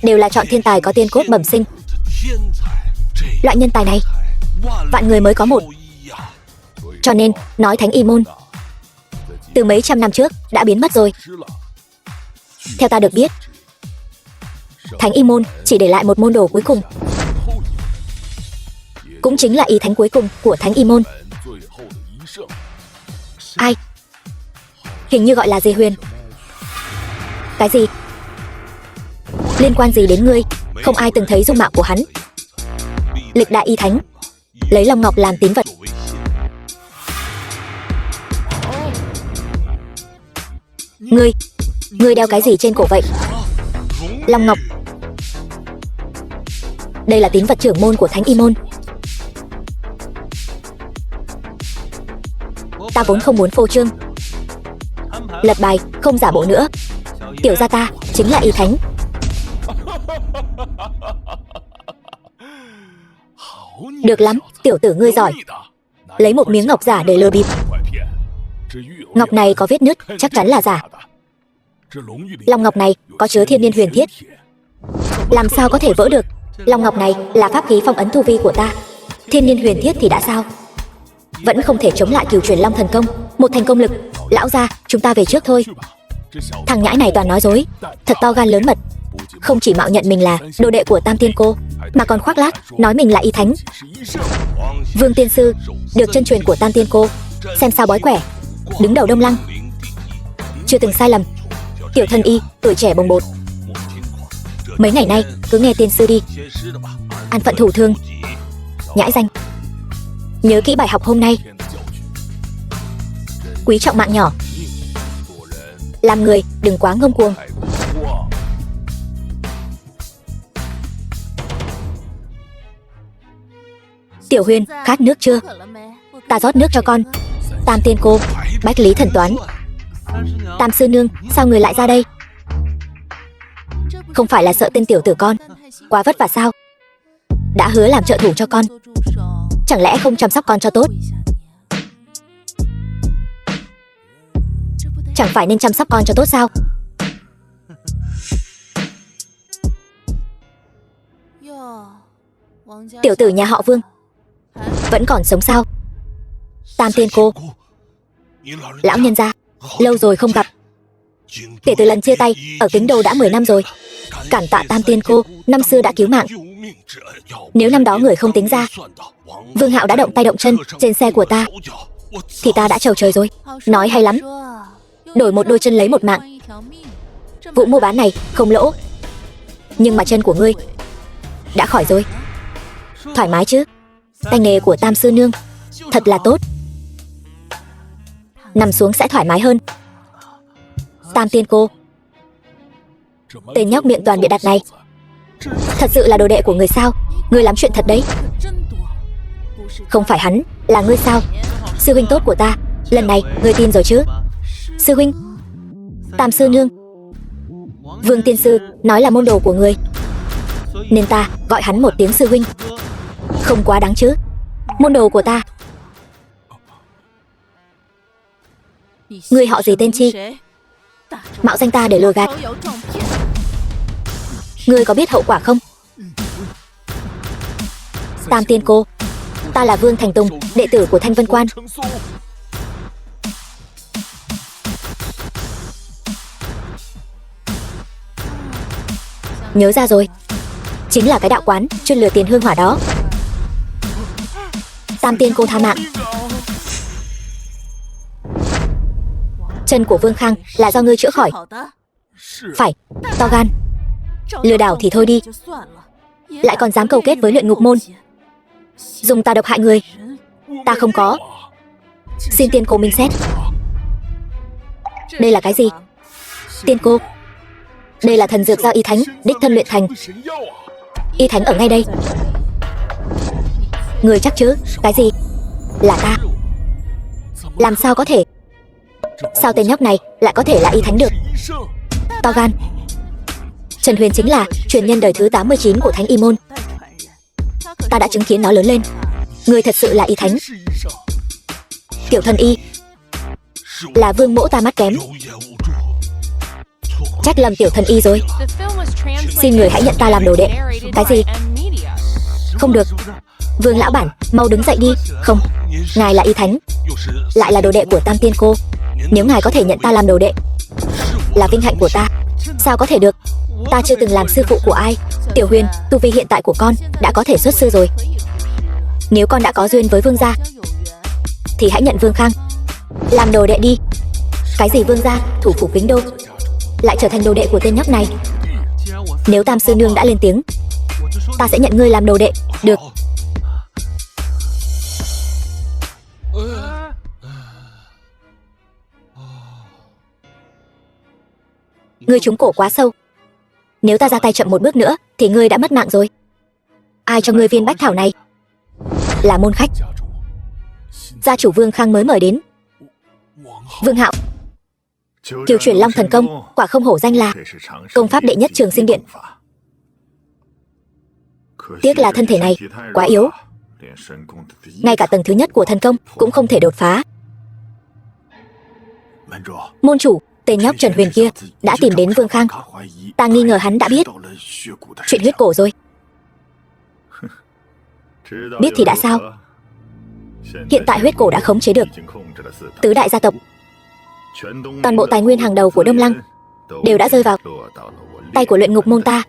đều là chọn thiên tài có tiên cốt bẩm sinh. Loại nhân tài này vạn người mới có một. Cho nên nói Thánh Y Môn từ mấy trăm năm trước đã biến mất rồi. Theo ta được biết, Thánh Y Môn chỉ để lại một môn đồ cuối cùng, cũng chính là y thánh cuối cùng của Thánh Y Môn. Ai? Hình như gọi là Di Huyền. Cái gì? Liên quan gì đến ngươi? Không ai từng thấy dung mạo của hắn. Lịch đại y thánh lấy Long Ngọc làm tín vật. Ngươi đeo cái gì trên cổ vậy? Long Ngọc. Đây là tín vật trưởng môn của Thánh Y Môn. Ta vốn không muốn phô trương, lật bài, không giả bộ nữa. Tiểu gia ta chính là y thánh. Được lắm, tiểu tử ngươi giỏi. Lấy một miếng ngọc giả để lừa bịp. Ngọc này có vết nứt, chắc chắn là giả. Long ngọc này có chứa thiên niên huyền thiết, làm sao có thể vỡ được? Long ngọc này là pháp khí phong ấn tu vi của ta. Thiên niên huyền thiết thì đã sao? Vẫn không thể chống lại cửu chuyển long thần công. Một thành công lực. Lão gia, chúng ta về trước thôi. Thằng nhãi này toàn nói dối, thật to gan lớn mật. Không chỉ mạo nhận mình là đồ đệ của Tam Tiên Cô, mà còn khoác lác nói mình là y thánh. Vương tiên sư được chân truyền của Tam Tiên Cô, xem sao bói quẻ, đứng đầu Đông Lăng, chưa từng sai lầm. Tiểu thân y tuổi trẻ bồng bột, mấy ngày nay cứ nghe tiên sư đi, an phận thủ thương. Nhãi danh. Nhớ kỹ bài học hôm nay, quý trọng mạng nhỏ, làm người đừng quá ngông cuồng. Tiểu Huyền, khát nước chưa? Ta rót nước cho con. Tam Tiên Cô, Bách Lý Thần Toán. Tam sư nương, sao người lại ra đây? Không phải là sợ tên tiểu tử con quá vất vả sao? Đã hứa làm trợ thủ cho con, chẳng lẽ không chăm sóc con cho tốt? Chẳng phải nên chăm sóc con cho tốt sao? Tiểu tử nhà họ Vương vẫn còn sống sao? Tam Tiên Cô, lão nhân gia, lâu rồi không gặp. Kể từ lần chia tay ở Kính Đô đã 10 năm rồi. Cảm tạ Tam Tiên Cô, năm xưa đã cứu mạng. Nếu năm đó người không tính ra, Vương Hạo đã động tay động chân trên xe của ta, thì ta đã trầu trời rồi. Nói hay lắm, đổi một đôi chân lấy một mạng. Vụ mua bán này không lỗ. Nhưng mà chân của ngươi đã khỏi rồi. Thoải mái chứ? Tay nghề của Tam sư nương thật là tốt, nằm xuống sẽ thoải mái hơn. Tam Tiên Cô, tên nhóc miệng toàn bịa đặt này thật sự là đồ đệ của người sao? Ngươi lắm chuyện thật đấy. Không phải hắn, là ngươi sao? Sư huynh tốt của ta, lần này ngươi tin rồi chứ? Sư huynh, Tam sư nương, Vương tiên sư nói là môn đồ của ngươi, nên ta gọi hắn một tiếng sư huynh. Không quá đáng chứ? Môn đồ của ta. Ngươi họ gì tên chi? Mạo danh ta để lừa gạt. Ngươi có biết hậu quả không? Tam tiên cô, ta là Vương Thành Tùng, đệ tử của Thanh Vân Quan. Nhớ ra rồi, chính là cái đạo quán chuyên lừa tiền hương hỏa đó. Tam tiên cô tha mạng. Chân của Vương Khang là do ngươi chữa khỏi. Phải, to gan. Lừa đảo thì thôi đi, lại còn dám câu kết với luyện ngục môn, dùng tà độc hại người. Ta không có. Xin tiên cô minh xét. Đây là cái gì? Tiên cô, đây là thần dược do Y Thánh đích thân luyện thành. Y Thánh ở ngay đây. Người chắc chứ? Cái gì? Là ta? Làm sao có thể? Sao tên nhóc này lại có thể là Y Thánh được? To gan. Trần Huyền chính là truyền nhân đời thứ 89 của Thánh Y Môn. Ta đã chứng kiến nó lớn lên. Người thật sự là Y Thánh. Tiểu thần Y là Vương mỗ ta mắt kém, trách lầm tiểu thần Y rồi. Xin người hãy nhận ta làm đồ đệ. Cái gì? Không được. Vương lão bản, mau đứng dậy đi. Không, ngài là Y Thánh, lại là đồ đệ của Tam tiên cô. Nếu ngài có thể nhận ta làm đồ đệ, là vinh hạnh của ta. Sao có thể được? Ta chưa từng làm sư phụ của ai. Tiểu Huyền, tu vi hiện tại của con đã có thể xuất sư rồi. Nếu con đã có duyên với Vương gia, thì hãy nhận Vương Khang làm đồ đệ đi. Cái gì Vương gia, thủ phủ Kính Đô, lại trở thành đồ đệ của tên nhóc này? Nếu Tam sư nương đã lên tiếng, ta sẽ nhận ngươi làm đồ đệ. Được. Ngươi trúng cổ quá sâu. Nếu ta ra tay chậm một bước nữa thì ngươi đã mất mạng rồi. Ai cho ngươi viên bách thảo này? Là môn khách gia chủ Vương Khang mới mời đến. Vương Hạo, Kiều Chuyển Long thần công quả không hổ danh là công pháp đệ nhất Trường Sinh Điện. Tiếc là thân thể này quá yếu, ngay cả tầng thứ nhất của thần công cũng không thể đột phá. Môn chủ, tên nhóc Trần Huyền kia đã tìm đến Vương Khang. Ta nghi ngờ hắn đã biết chuyện huyết cổ rồi. Biết thì đã sao? Hiện tại huyết cổ đã khống chế được tứ đại gia tộc. Toàn bộ tài nguyên hàng đầu của Đông Lăng đều đã rơi vào tay của luyện ngục môn ta.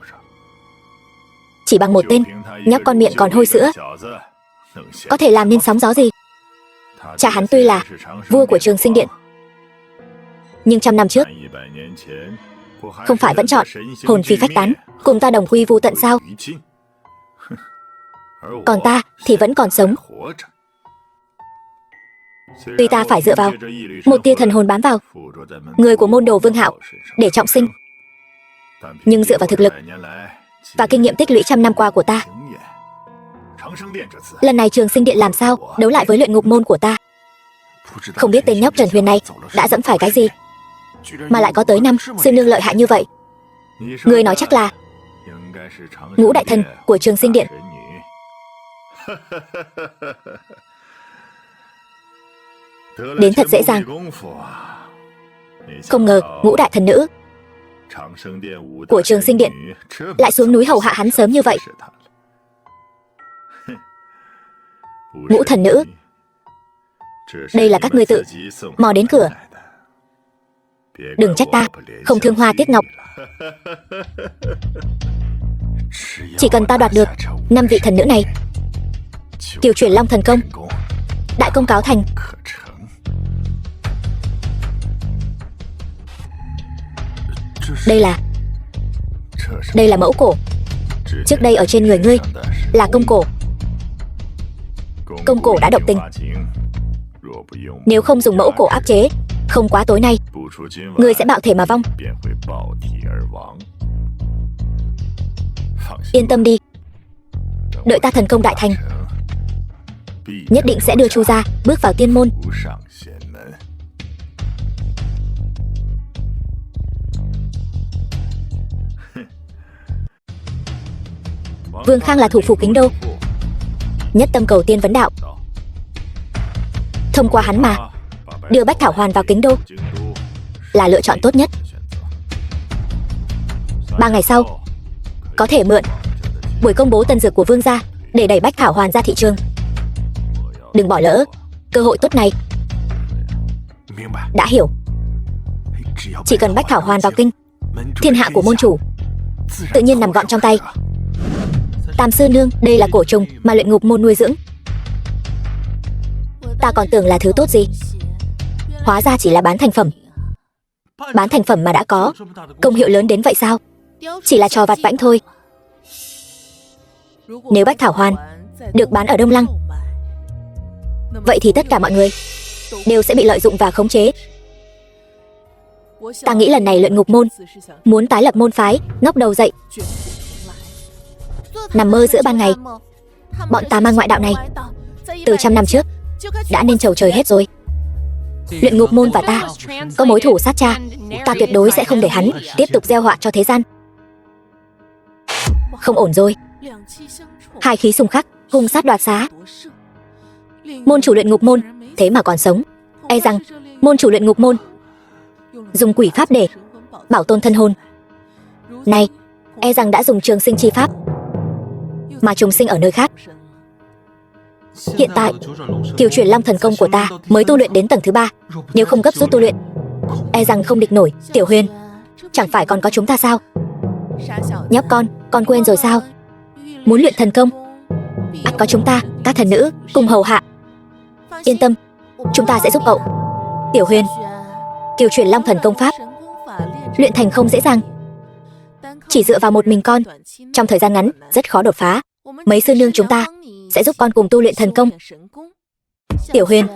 Chỉ bằng một tên nhóc con miệng còn hôi sữa, có thể làm nên sóng gió gì? Cha hắn tuy là vua của Trường Sinh Điện, nhưng 100 năm trước không phải vẫn chọn hồn phi phách tán cùng ta đồng quy vu tận sao? Còn ta thì vẫn còn sống. Tuy ta phải dựa vào một tia thần hồn bám vào người của môn đồ Vương Hạo để trọng sinh, nhưng dựa vào thực lực và kinh nghiệm tích lũy 100 năm qua của ta, lần này Trường Sinh Điện làm sao đấu lại với luyện ngục môn của ta? Không biết tên nhóc Trần Huyền này đã dẫm phải cái gì mà lại có tới 5 sư nương lợi hại như vậy. Người nói chắc là ngũ đại thần của Trường Sinh Điện. Đến thật dễ dàng. Không ngờ ngũ đại thần nữ của Trường Sinh Điện lại xuống núi hầu hạ hắn sớm như vậy. Ngũ thần nữ, đây là các ngươi tự mò đến cửa. Đừng trách ta không thương hoa tiếc ngọc. Chỉ cần ta đoạt được 5 vị thần nữ này, Kiều Chuyển Long thần công đại công cáo thành. Đây là mẫu cổ. Trước đây ở trên người ngươi là công cổ. Công cổ đã động tình. Nếu không dùng mẫu cổ áp chế, không quá tối nay ngươi sẽ bạo thể mà vong. Yên tâm đi, đợi ta thần công đại thành, nhất định sẽ đưa Chu gia bước vào tiên môn. Vương Khang là thủ phủ Kính Đô, nhất tâm cầu tiên vấn đạo. Thông qua hắn mà đưa Bách Thảo Hoàn vào Kính Đô là lựa chọn tốt nhất. 3 ngày sau có thể mượn buổi công bố tân dược của Vương gia để đẩy Bách Thảo Hoàn ra thị trường. Đừng bỏ lỡ cơ hội tốt này. Đã hiểu. Chỉ cần Bách Thảo Hoàn vào kinh, thiên hạ của môn chủ tự nhiên nằm gọn trong tay. Tam sư nương, đây là cổ trùng mà Luyện Ngục môn nuôi dưỡng. Ta còn tưởng là thứ tốt gì, hóa ra chỉ là bán thành phẩm. Bán thành phẩm mà đã có công hiệu lớn đến vậy sao? Chỉ là trò vặt vãnh thôi. Nếu Bách Thảo Hoàn được bán ở Đông Lăng, vậy thì tất cả mọi người đều sẽ bị lợi dụng và khống chế. Ta nghĩ lần này Luyện Ngục môn muốn tái lập môn phái, ngóc đầu dậy. Nằm mơ giữa ban ngày. Bọn tà ma ngoại đạo này từ 100 năm trước đã nên trầu trời hết rồi. Luyện Ngục môn và ta có mối thù sát cha. Ta tuyệt đối sẽ không để hắn tiếp tục gieo họa cho thế gian. Không ổn rồi. Hai khí xung khắc, hung sát đoạt xá. Môn chủ Luyện Ngục môn thế mà còn sống. E rằng môn chủ Luyện Ngục môn dùng quỷ pháp để bảo tồn thân hồn. Này, e rằng đã dùng trường sinh chi pháp mà trùng sinh ở nơi khác. Hiện tại Kiều Chuyển Long thần công của ta mới tu luyện đến tầng thứ 3. Nếu không gấp rút tu luyện, e rằng không địch nổi. Tiểu Huyền, chẳng phải còn có chúng ta sao? Nhóc con quên rồi sao? Muốn luyện thần công, ắt có chúng ta, các thần nữ cùng hầu hạ. Yên tâm, chúng ta sẽ giúp cậu. Tiểu Huyền, Kiều Chuyển Long thần công pháp luyện thành không dễ dàng. Chỉ dựa vào một mình con, trong thời gian ngắn rất khó đột phá. Mấy sư nương chúng ta sẽ giúp con cùng tu luyện thần công. Tiểu Huyền,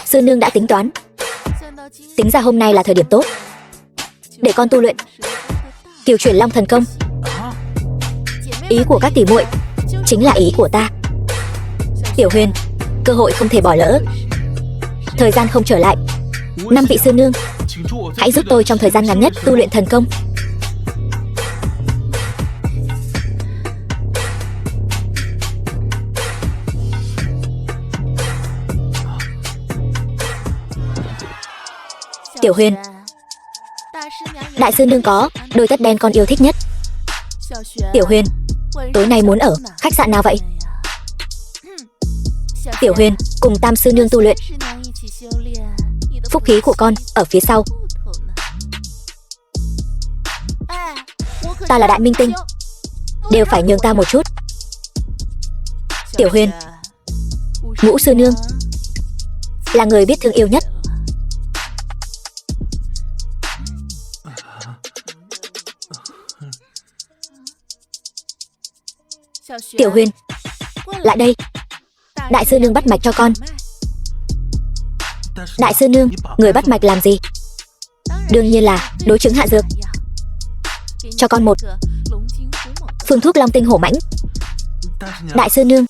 sư nương đã tính toán, tính ra hôm nay là thời điểm tốt để con tu luyện Kiều Chuyển Long thần công. Ý của các tỷ muội chính là ý của ta. Tiểu Huyền, cơ hội không thể bỏ lỡ. Thời gian không trở lại. 5 vị sư nương, hãy giúp tôi trong thời gian ngắn nhất tu luyện thần công. Tiểu Huyền, đại sư nương có đôi tất đen con yêu thích nhất. Tiểu Huyền, tối nay muốn ở khách sạn nào vậy? Tiểu Huyền, cùng Tam sư nương tu luyện. Phúc khí của con ở phía sau. Ta là đại minh tinh, đều phải nhường ta một chút. Tiểu Huyền, Ngũ sư nương là người biết thương yêu nhất. Tiểu Huyền, lại đây. Đại sư nương bắt mạch cho con. Đại sư nương, người bắt mạch làm gì? Đương nhiên là đối chứng hạ dược. Cho con một phương thuốc long tinh hổ mãnh. Đại sư nương,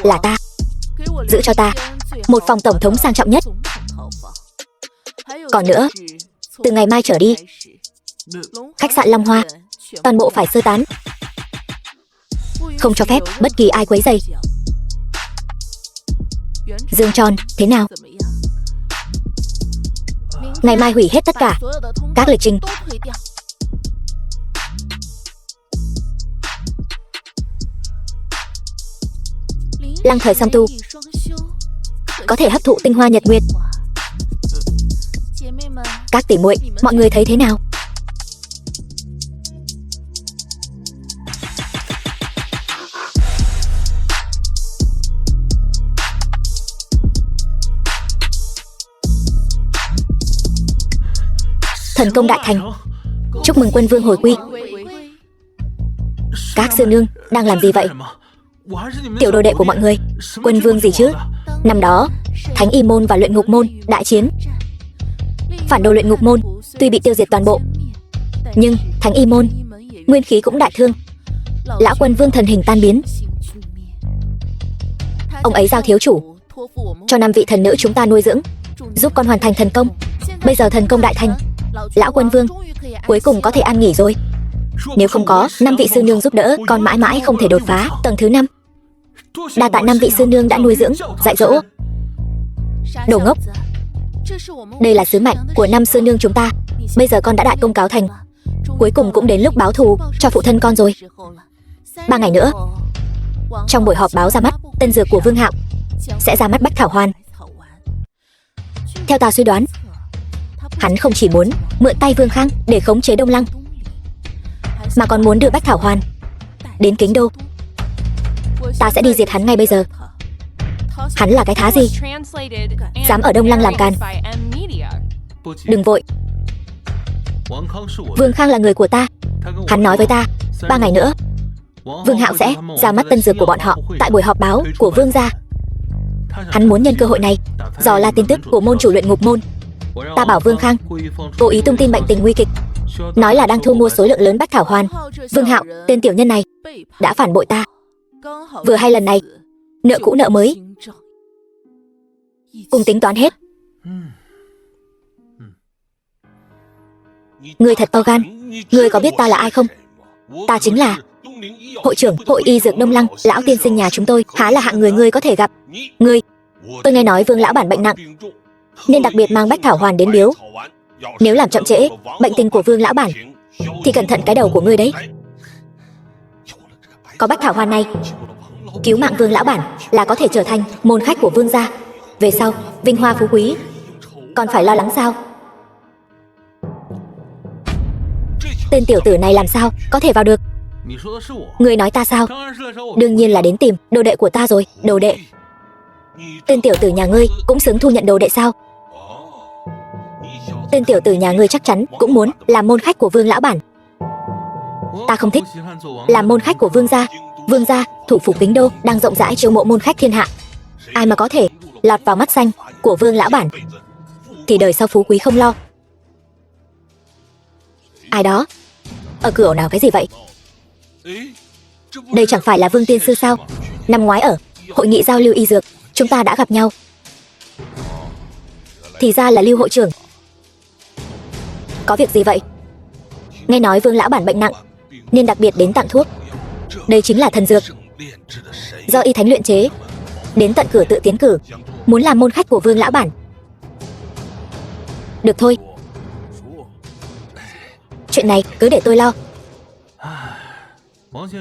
là ta. Giữ cho ta một phòng tổng thống sang trọng nhất. Còn nữa, từ ngày mai trở đi, khách sạn Long Hoa toàn bộ phải sơ tán, không cho phép bất kỳ ai quấy rầy. Dương Tròn, thế nào? Ngày mai hủy hết tất cả các lịch trình. Lăng thời song tu có thể hấp thụ tinh hoa nhật nguyệt. Các tỷ muội, mọi người thấy thế nào? Thần công đại thành, chúc mừng quân vương hồi quy. Các sư nương đang làm gì vậy? Tiểu đồ đệ của mọi người. Quân vương gì chứ? Năm đó Thánh Y môn và Luyện Ngục môn đại chiến. Phản đồ Luyện Ngục môn tuy bị tiêu diệt toàn bộ, nhưng Thánh Y môn nguyên khí cũng đại thương. Lão quân vương thần hình tan biến, Ông ấy giao thiếu chủ cho 5 vị thần nữ chúng ta nuôi dưỡng, giúp con hoàn thành thần công. Bây giờ thần công đại thành, lão quân vương cuối cùng có thể an nghỉ rồi. Nếu không có 5 vị sư nương giúp đỡ, con mãi mãi không thể đột phá tầng thứ 5. Đa tạ 5 vị sư nương đã nuôi dưỡng, dạy dỗ. Đồ ngốc, đây là sứ mệnh của 5 sư nương chúng ta. Bây giờ con đã đại công cáo thành, cuối cùng cũng đến lúc báo thù cho phụ thân con rồi. 3 ngày nữa, trong buổi họp báo ra mắt tân dược của Vương Hạo sẽ ra mắt Bách Thảo Hoàn. Theo ta suy đoán, hắn không chỉ muốn mượn tay Vương Khang để khống chế Đông Lăng, mà còn muốn đưa Bách Thảo Hoàn đến Kính Đô. Ta sẽ đi diệt hắn ngay bây giờ. Hắn là cái thá gì, dám ở Đông Lăng làm càn? Đừng vội, Vương Khang là người của ta. Hắn nói với ta 3 ngày nữa Vương Hạo sẽ ra mắt tân dược của bọn họ tại buổi họp báo của Vương gia. Hắn muốn nhân cơ hội này dò la tin tức của môn chủ luyện ngục môn. Ta bảo Vương Khang cố ý tung tin bệnh tình nguy kịch, nói là đang thu mua số lượng lớn Bách Thảo Hoàn. Vương Hạo, tên tiểu nhân này, đã phản bội ta. Vừa hay lần này, nợ cũ nợ mới, cùng tính toán hết. Ngươi thật to gan. Ngươi có biết ta là ai không? Ta chính là hội trưởng Hội Y Dược Đông Lăng, lão tiên sinh nhà chúng tôi. Há là hạng người ngươi có thể gặp. Ngươi, tôi nghe nói Vương lão bản bệnh nặng, nên đặc biệt mang Bách Thảo Hoàn đến biếu. Nếu làm chậm trễ bệnh tình của Vương lão bản thì cẩn thận cái đầu của ngươi đấy. Có Bách Thảo Hoàn này, cứu mạng Vương lão bản là có thể trở thành môn khách của Vương gia. Về sau vinh hoa phú quý còn phải lo lắng sao? Tên tiểu tử này làm sao có thể vào được? Ngươi nói ta sao? Đương nhiên là đến tìm đồ đệ của ta rồi. Đồ đệ? Tên tiểu tử nhà ngươi cũng xứng thu nhận đồ đệ sao? Tên tiểu tử nhà ngươi chắc chắn cũng muốn làm môn khách của Vương lão bản. Ta không thích làm môn khách của Vương gia. Vương gia, thủ phủ Kính Đô đang rộng rãi chiêu mộ môn khách thiên hạ. Ai mà có thể lọt vào mắt xanh của Vương lão bản thì đời sau phú quý không lo. Ai đó ở cửa ồn nào cái gì vậy? Đây chẳng phải là Vương tiên sư sao? Năm ngoái ở hội nghị giao lưu y dược chúng ta đã gặp nhau. Thì ra là Lưu hội trưởng. Có việc gì vậy? Nghe nói Vương lão bản bệnh nặng nên đặc biệt đến tặng thuốc. Đây chính là thần dược do y thánh luyện chế, đến tận cửa tự tiến cử, muốn làm môn khách của Vương lão bản. Được thôi, chuyện này cứ để tôi lo.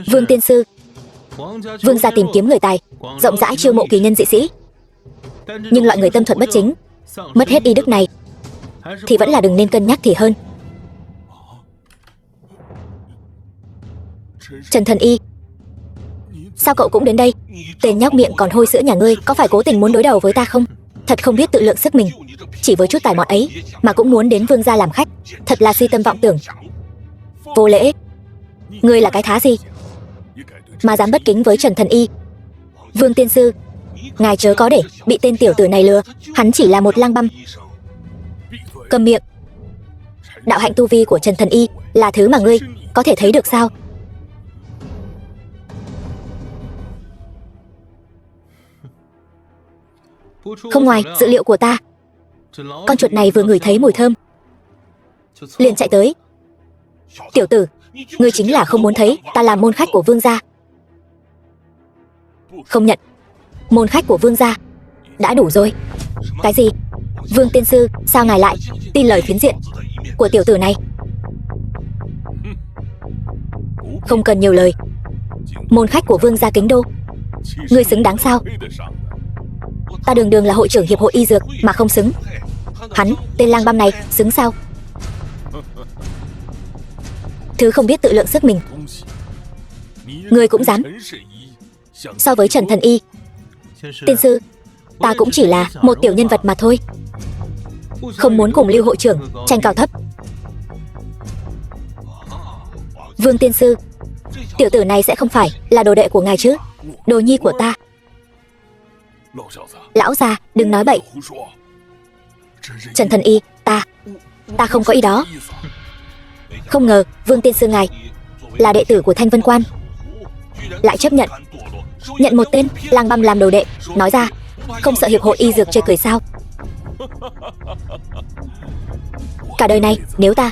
Vương tiên sư, Vương gia tìm kiếm người tài, rộng rãi chiêu mộ kỳ nhân dị sĩ, nhưng loại người tâm thuận bất chính, mất hết y đức này thì vẫn là đừng nên cân nhắc thì hơn. Trần Thần Y, sao cậu cũng đến đây? Tên nhóc miệng còn hôi sữa nhà ngươi có phải cố tình muốn đối đầu với ta không? Thật không biết tự lượng sức mình, chỉ với chút tài mọn ấy mà cũng muốn đến Vương gia làm khách, thật là si tâm vọng tưởng. Vô lễ. Ngươi là cái thá gì mà dám bất kính với Trần Thần Y? Vương tiên sư, ngài chớ có để bị tên tiểu tử này lừa. Hắn chỉ là một lang băm. Câm miệng. Đạo hạnh tu vi của Trần Thần Y là thứ mà ngươi có thể thấy được sao? Không ngoài dự liệu của ta. Con chuột này vừa ngửi thấy mùi thơm liền chạy tới. Tiểu tử, ngươi chính là không muốn thấy ta làm môn khách của Vương gia. Không nhận. Môn khách của Vương gia đã đủ rồi. Cái gì? Vương tiên sư, sao ngài lại tin lời phiến diện của tiểu tử này? Không cần nhiều lời. Môn khách của Vương gia Kính Đô, ngươi xứng đáng sao? Ta đường đường là hội trưởng hiệp hội y dược mà không xứng. Hắn, tên lang băm này, xứng sao? Thứ không biết tự lượng sức mình, ngươi cũng dám. So với Trần Thần Y, tiên sư, ta cũng chỉ là một tiểu nhân vật mà thôi, không muốn cùng Lưu hội trưởng tranh cao thấp. Vương tiên sư, tiểu tử này sẽ không phải là đồ đệ của ngài chứ? Đồ nhi của ta. Lão già, đừng nói bậy. Trần Thần Y, ta không có ý đó. Không ngờ Vương tiên sư ngài là đệ tử của Thanh Vân Quan lại chấp nhận nhận một tên lang băm làm đồ đệ. Nói ra, không sợ hiệp hội y dược chê cười sao? Cả đời này, nếu ta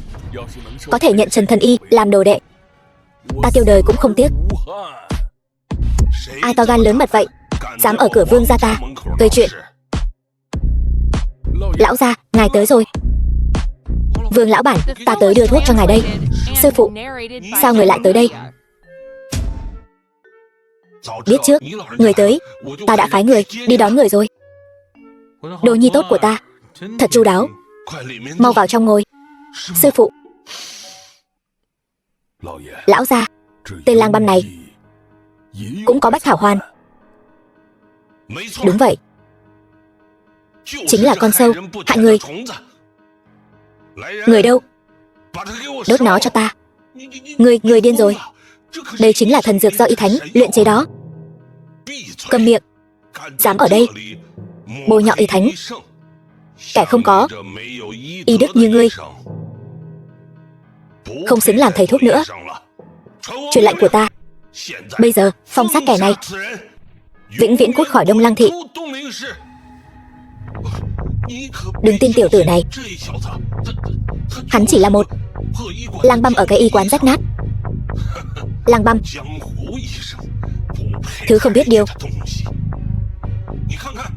có thể nhận Trần Thần Y làm đồ đệ, ta tiêu đời cũng không tiếc. Ai to gan lớn mật vậy, dám ở cửa Vương gia ta gây chuyện? Lão gia, ngài tới rồi. Vương lão bản, ta tới đưa thuốc cho ngài đây. Sư phụ, sao người lại tới đây? Biết trước, người tới, ta đã phái người đi đón người rồi. Đồ nhi tốt của ta, thật chu đáo. Mau vào trong ngồi. Sư phụ. Lão gia, tên lang băm này cũng có Bách Thảo Hoàn. Đúng vậy, chính là con sâu hại người. Người đâu? Đốt nó cho ta. Người điên rồi. Đây chính là thần dược do y thánh luyện chế đó. Câm miệng. Dám ở đây bôi nhọ y thánh. Kẻ không có y đức như ngươi, không xứng làm thầy thuốc nữa. Truyền lệnh của ta, bây giờ phong sát kẻ này, vĩnh viễn cút khỏi Đông Lăng thị. Đừng tin tiểu tử này, hắn chỉ là một lang băm ở cái y quán rách nát. Lang băm, thứ không biết điều.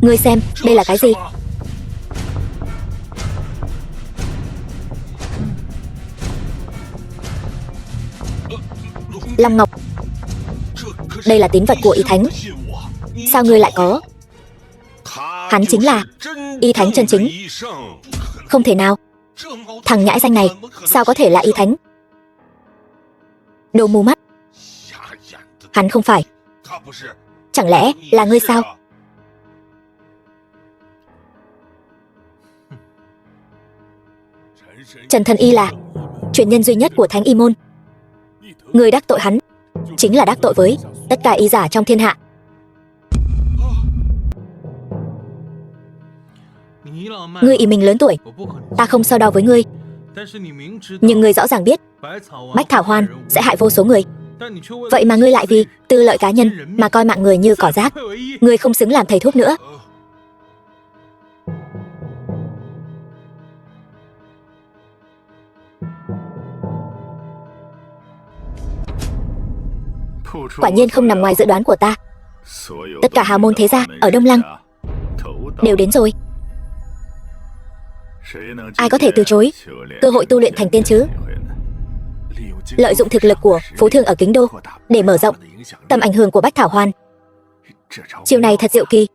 Ngươi xem, đây là cái gì? Long ngọc. Đây là tín vật của y thánh. Sao ngươi lại có? Hắn chính là y thánh chân chính. Không thể nào. Thằng nhãi danh này sao có thể là y thánh? Đồ mù mắt. Hắn không phải. Chẳng lẽ là ngươi sao? Trần Thần Y là truyền nhân duy nhất của Thánh Y môn. Ngươi đắc tội hắn, chính là đắc tội với tất cả y giả trong thiên hạ. Ngươi ý mình lớn tuổi, ta không so đo với ngươi. Nhưng ngươi rõ ràng biết Bách Thảo Hoàn sẽ hại vô số người. Vậy mà ngươi lại vì tư lợi cá nhân mà coi mạng người như cỏ rác. Ngươi không xứng làm thầy thuốc nữa. Quả nhiên không nằm ngoài dự đoán của ta. Tất cả hào môn thế gia ở Đông Lăng đều đến rồi. Ai có thể từ chối cơ hội tu luyện thành tiên chứ? Lợi dụng thực lực của phú thương ở Kính Đô để mở rộng tầm ảnh hưởng của Bách Thảo Hoàn. Chiều này thật diệu kỳ.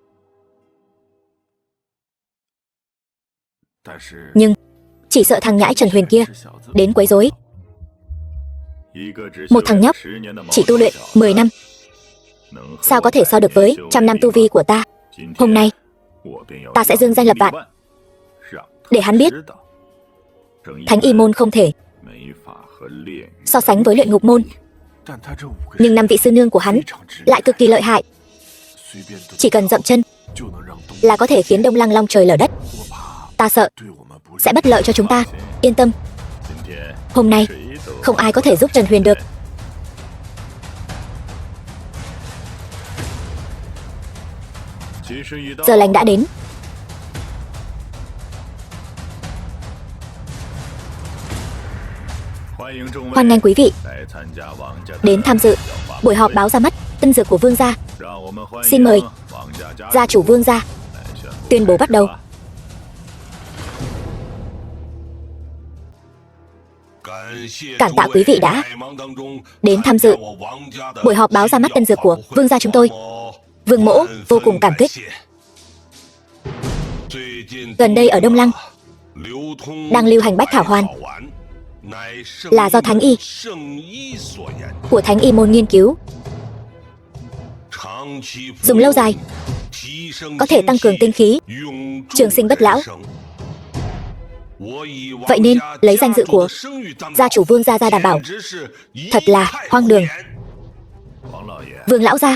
Nhưng chỉ sợ thằng nhãi Trần Huyền kia đến quấy rối. Một thằng nhóc chỉ tu luyện 10 năm, sao có thể so được với 100 năm tu vi của ta? Hôm nay ta sẽ dương danh lập vạn, để hắn biết Thánh Y môn không thể so sánh với Luyện Ngục môn. Nhưng 5 vị sư nương của hắn lại cực kỳ lợi hại. Chỉ cần dậm chân là có thể khiến Đông Lăng long trời lở đất. Ta sợ sẽ bất lợi cho chúng ta. Yên tâm, hôm nay không ai có thể giúp Trần Huyền được. Giờ lành đã đến. Hoan nghênh quý vị đến tham dự buổi họp báo ra mắt tân dược của Vương gia. Xin mời gia chủ Vương gia tuyên bố bắt đầu. Cảm tạ quý vị đã đến tham dự buổi họp báo ra mắt tân dược của Vương gia chúng tôi. Vương mỗ vô cùng cảm kích. Gần đây ở Đông Lăng đang lưu hành Bách Thảo Hoàn, là do Thánh Y của Thánh Y môn nghiên cứu. Dùng lâu dài có thể tăng cường tinh khí, trường sinh bất lão. Vậy nên lấy danh dự của gia chủ Vương gia ra đảm bảo, thật là hoang đường. Vương lão gia,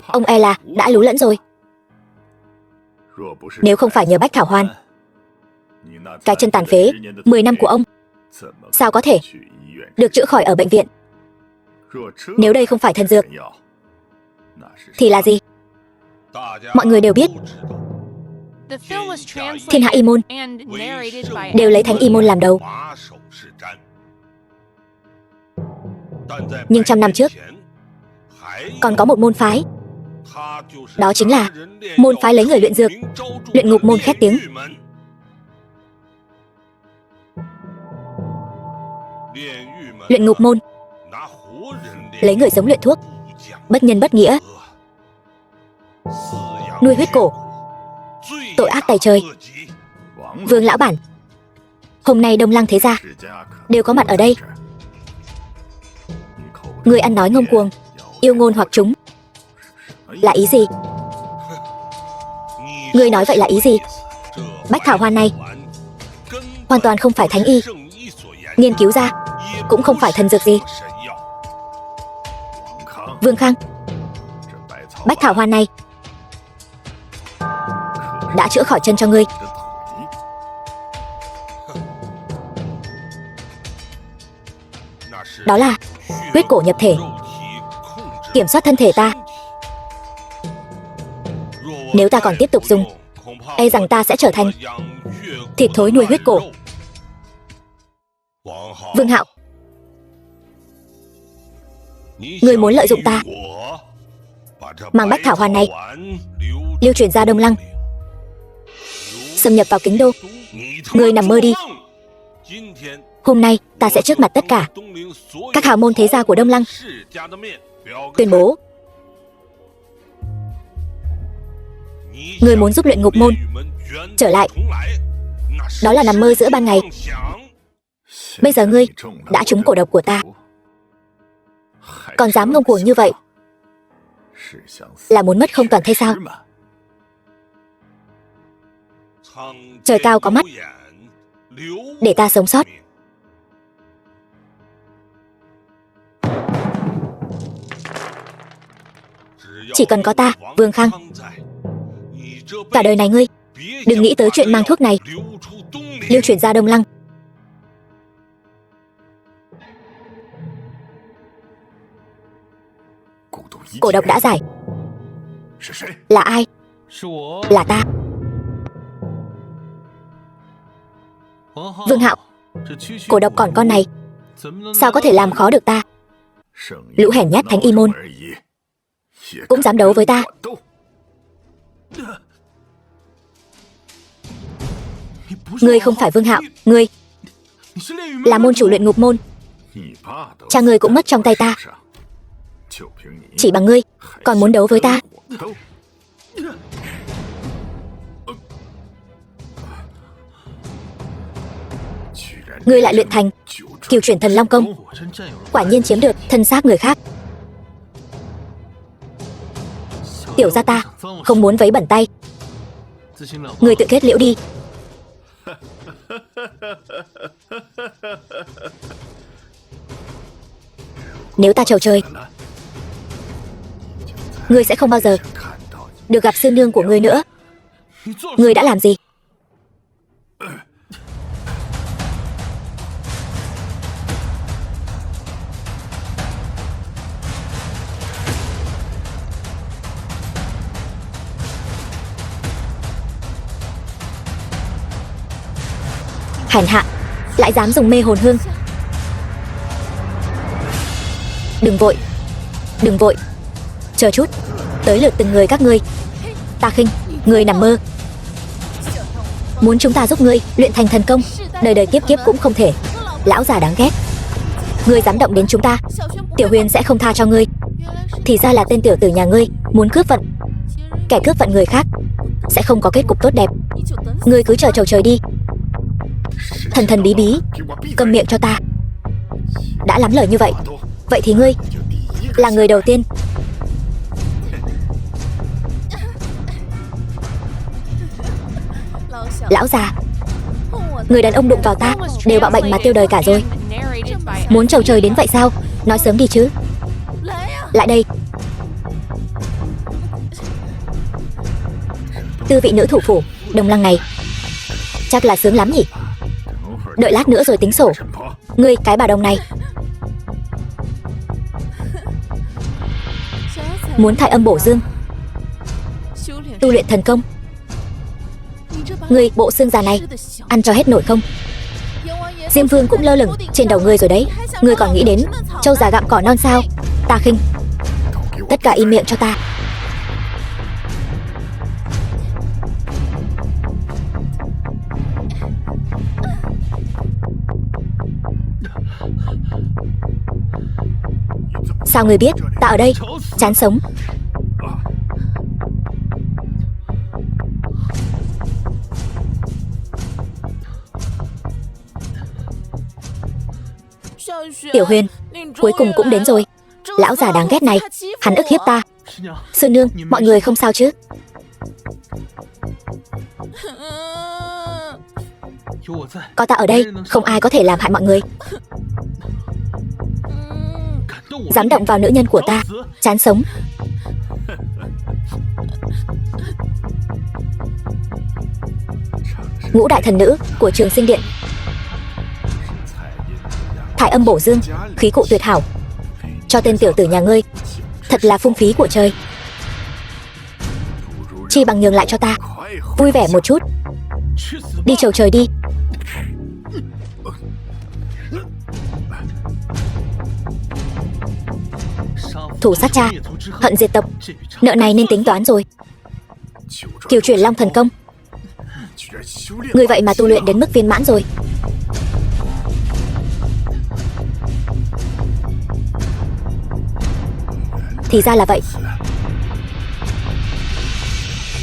ông e là đã lú lẫn rồi. Nếu không phải nhờ Bách Thảo Hoàn, cái chân tàn phế 10 năm của ông sao có thể được chữa khỏi ở bệnh viện? Nếu đây không phải thần dược, thì là gì? Mọi người đều biết, The film was Thiên Hạ Y Môn translated and narrated by đều lấy Thánh Y Môn làm đầu. Nhưng trăm năm trước, còn có một môn phái, đó chính là môn phái lấy người luyện dược, Luyện Ngục Môn khét tiếng. Luyện Ngục Môn lấy người sống luyện thuốc, bất nhân bất nghĩa, nuôi huyết cổ, tội ác tày trời. Vương lão bản, hôm nay Đông Lăng thế gia đều có mặt ở đây. Người ăn nói ngông cuồng, yêu ngôn hoặc chúng, là ý gì? Người nói vậy là ý gì? Bách thảo hoa này hoàn toàn không phải thánh y nghiên cứu ra, cũng không phải thần dược gì. Vương Khang, bách thảo hoa này đã chữa khỏi chân cho ngươi. Đó là huyết cổ nhập thể, kiểm soát thân thể ta. Nếu ta còn tiếp tục dùng, e rằng ta sẽ trở thành thịt thối nuôi huyết cổ. Vương Hạo, ngươi muốn lợi dụng ta, mang bách thảo hoa này lưu truyền ra Đông Lăng, xâm nhập vào Kính Đô. Ngươi nằm mơ đi. Hôm nay ta sẽ trước mặt tất cả các hào môn thế gia của Đông Lăng tuyên bố, ngươi muốn giúp Luyện Ngục Môn trở lại, đó là nằm mơ giữa ban ngày. Bây giờ ngươi đã trúng cổ độc của ta, còn dám ngông cuồng như vậy, là muốn mất không toàn thây sao? Trời cao có mắt, để ta sống sót. Chỉ cần có ta, Vương Khang, cả đời này ngươi đừng nghĩ tới chuyện mang thuốc này lưu truyền ra Đông Lăng. Cổ độc đã giải. Là ai? Là ta. Vương Hạo, cổ độc còn con này sao có thể làm khó được ta? Lũ hèn nhát Thánh Y Môn cũng dám đấu với ta. Ngươi không phải Vương Hạo, ngươi là môn chủ Luyện Ngục Môn. Cha ngươi cũng mất trong tay ta. Chỉ bằng ngươi còn muốn đấu với ta? Ngươi lại luyện thành Cửu Chuyển Thần Long Công, quả nhiên chiếm được thân xác người khác. Tiểu gia ta không muốn vấy bẩn tay, ngươi tự kết liễu đi. Nếu ta trầu trời, ngươi sẽ không bao giờ được gặp sư nương của ngươi nữa. Ngươi đã làm gì? Hèn hạ, lại dám dùng mê hồn hương. Đừng vội, đừng vội, chờ chút, tới lượt từng người các ngươi. Ta khinh, ngươi nằm mơ. Muốn chúng ta giúp ngươi luyện thành thần công, đời đời kiếp kiếp cũng không thể. Lão già đáng ghét, ngươi dám động đến chúng ta, Tiểu Huyền sẽ không tha cho ngươi. Thì ra là tên tiểu tử nhà ngươi muốn cướp vận. Kẻ cướp vận người khác sẽ không có kết cục tốt đẹp. Ngươi cứ chờ chầu trời đi. Thần thần bí bí, câm miệng cho ta. Đã lắm lời như vậy, vậy thì ngươi là người đầu tiên. Lão già, người đàn ông đụng vào ta đều bạo bệnh mà tiêu đời cả rồi. Muốn chầu trời đến vậy sao? Nói sớm đi chứ. Lại đây. Tư vị nữ thủ phủ Đông Lăng này chắc là sướng lắm nhỉ. Đợi lát nữa rồi tính sổ. Ngươi cái bà đồng này. Muốn thải âm bổ dương, tu luyện thần công. Ngươi bộ xương già này ăn cho hết nổi không? Diêm Vương cũng lơ lửng trên đầu ngươi rồi đấy. Ngươi còn nghĩ đến trâu già gặm cỏ non sao? Ta khinh. Tất cả im miệng cho ta. Sao ngươi biết ta ở đây? Chán sống. Tiểu Huyền, cuối cùng cũng đến rồi. Lão già đáng ghét này, hắn ức hiếp ta. Sư nương, mọi người không sao chứ? Có ta ở đây, không ai có thể làm hại mọi người. Dám động vào nữ nhân của ta, chán sống. Ngũ đại thần nữ của Trường Sinh Điện. Thải âm bổ dương, khí cụ tuyệt hảo. Cho tên tiểu tử nhà ngươi, thật là phung phí của trời. Chi bằng nhường lại cho ta, vui vẻ một chút. Đi chầu trời đi. Thủ sát cha, hận diệt tộc, nợ này nên tính toán rồi. Kiều chuyển long thần công, người vậy mà tu luyện đến mức viên mãn rồi. Thì ra là vậy.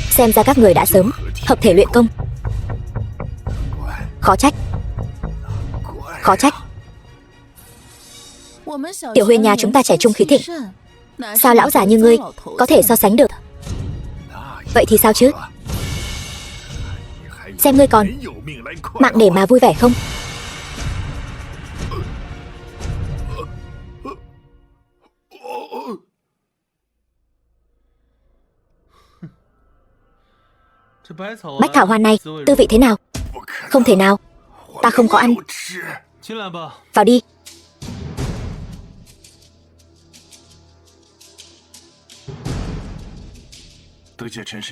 Xem ra các người đã sớm hợp thể luyện công. Khó trách. Khó trách. Tiểu Huyền nhà chúng ta trẻ trung khí thịnh, sao lão già như ngươi có thể so sánh được? Vậy thì sao chứ? Xem ngươi còn mạng để mà vui vẻ không? Bách thảo hoa này tư vị thế nào? Không thể nào, ta không có ăn. Vào đi.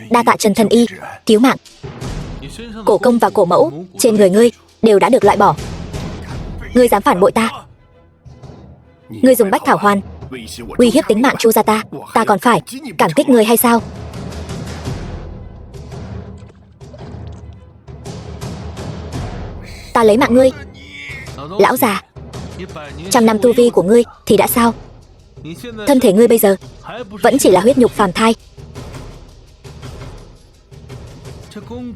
Đa tạ Trần Thần Y cứu mạng. Cổ công và cổ mẫu trên người ngươi đều đã được loại bỏ. Ngươi dám phản bội ta? Ngươi dùng bách thảo hoàn uy hiếp tính mạng Chu gia ta, ta còn phải cảm kích ngươi hay sao? Ta lấy mạng ngươi. Lão già, 100 năm tu vi của ngươi thì đã sao? Thân thể ngươi bây giờ vẫn chỉ là huyết nhục phàm thai.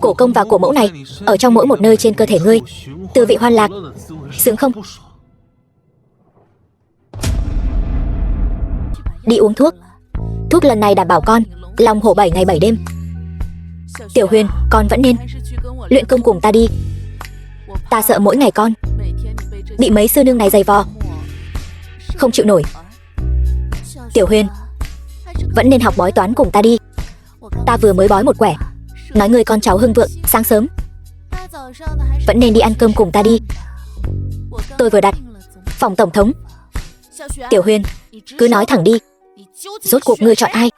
Cổ công và cổ mẫu này ở trong mỗi một nơi trên cơ thể ngươi, tư vị hoan lạc, sướng không? Đi uống thuốc. Thuốc lần này đảm bảo con long hổ 7 ngày 7 đêm. Tiểu Huyền, con vẫn nên luyện công cùng ta đi. Ta sợ mỗi ngày con bị mấy sư nương này giày vò, không chịu nổi. Tiểu Huyền, vẫn nên học bói toán cùng ta đi. Ta vừa mới bói một quẻ, nói người con cháu hưng vượng, sáng sớm vẫn nên đi ăn cơm cùng ta đi. Tôi vừa đặt phòng tổng thống. Tiểu Huyền, cứ nói thẳng đi, rốt cuộc ngươi chọn ai?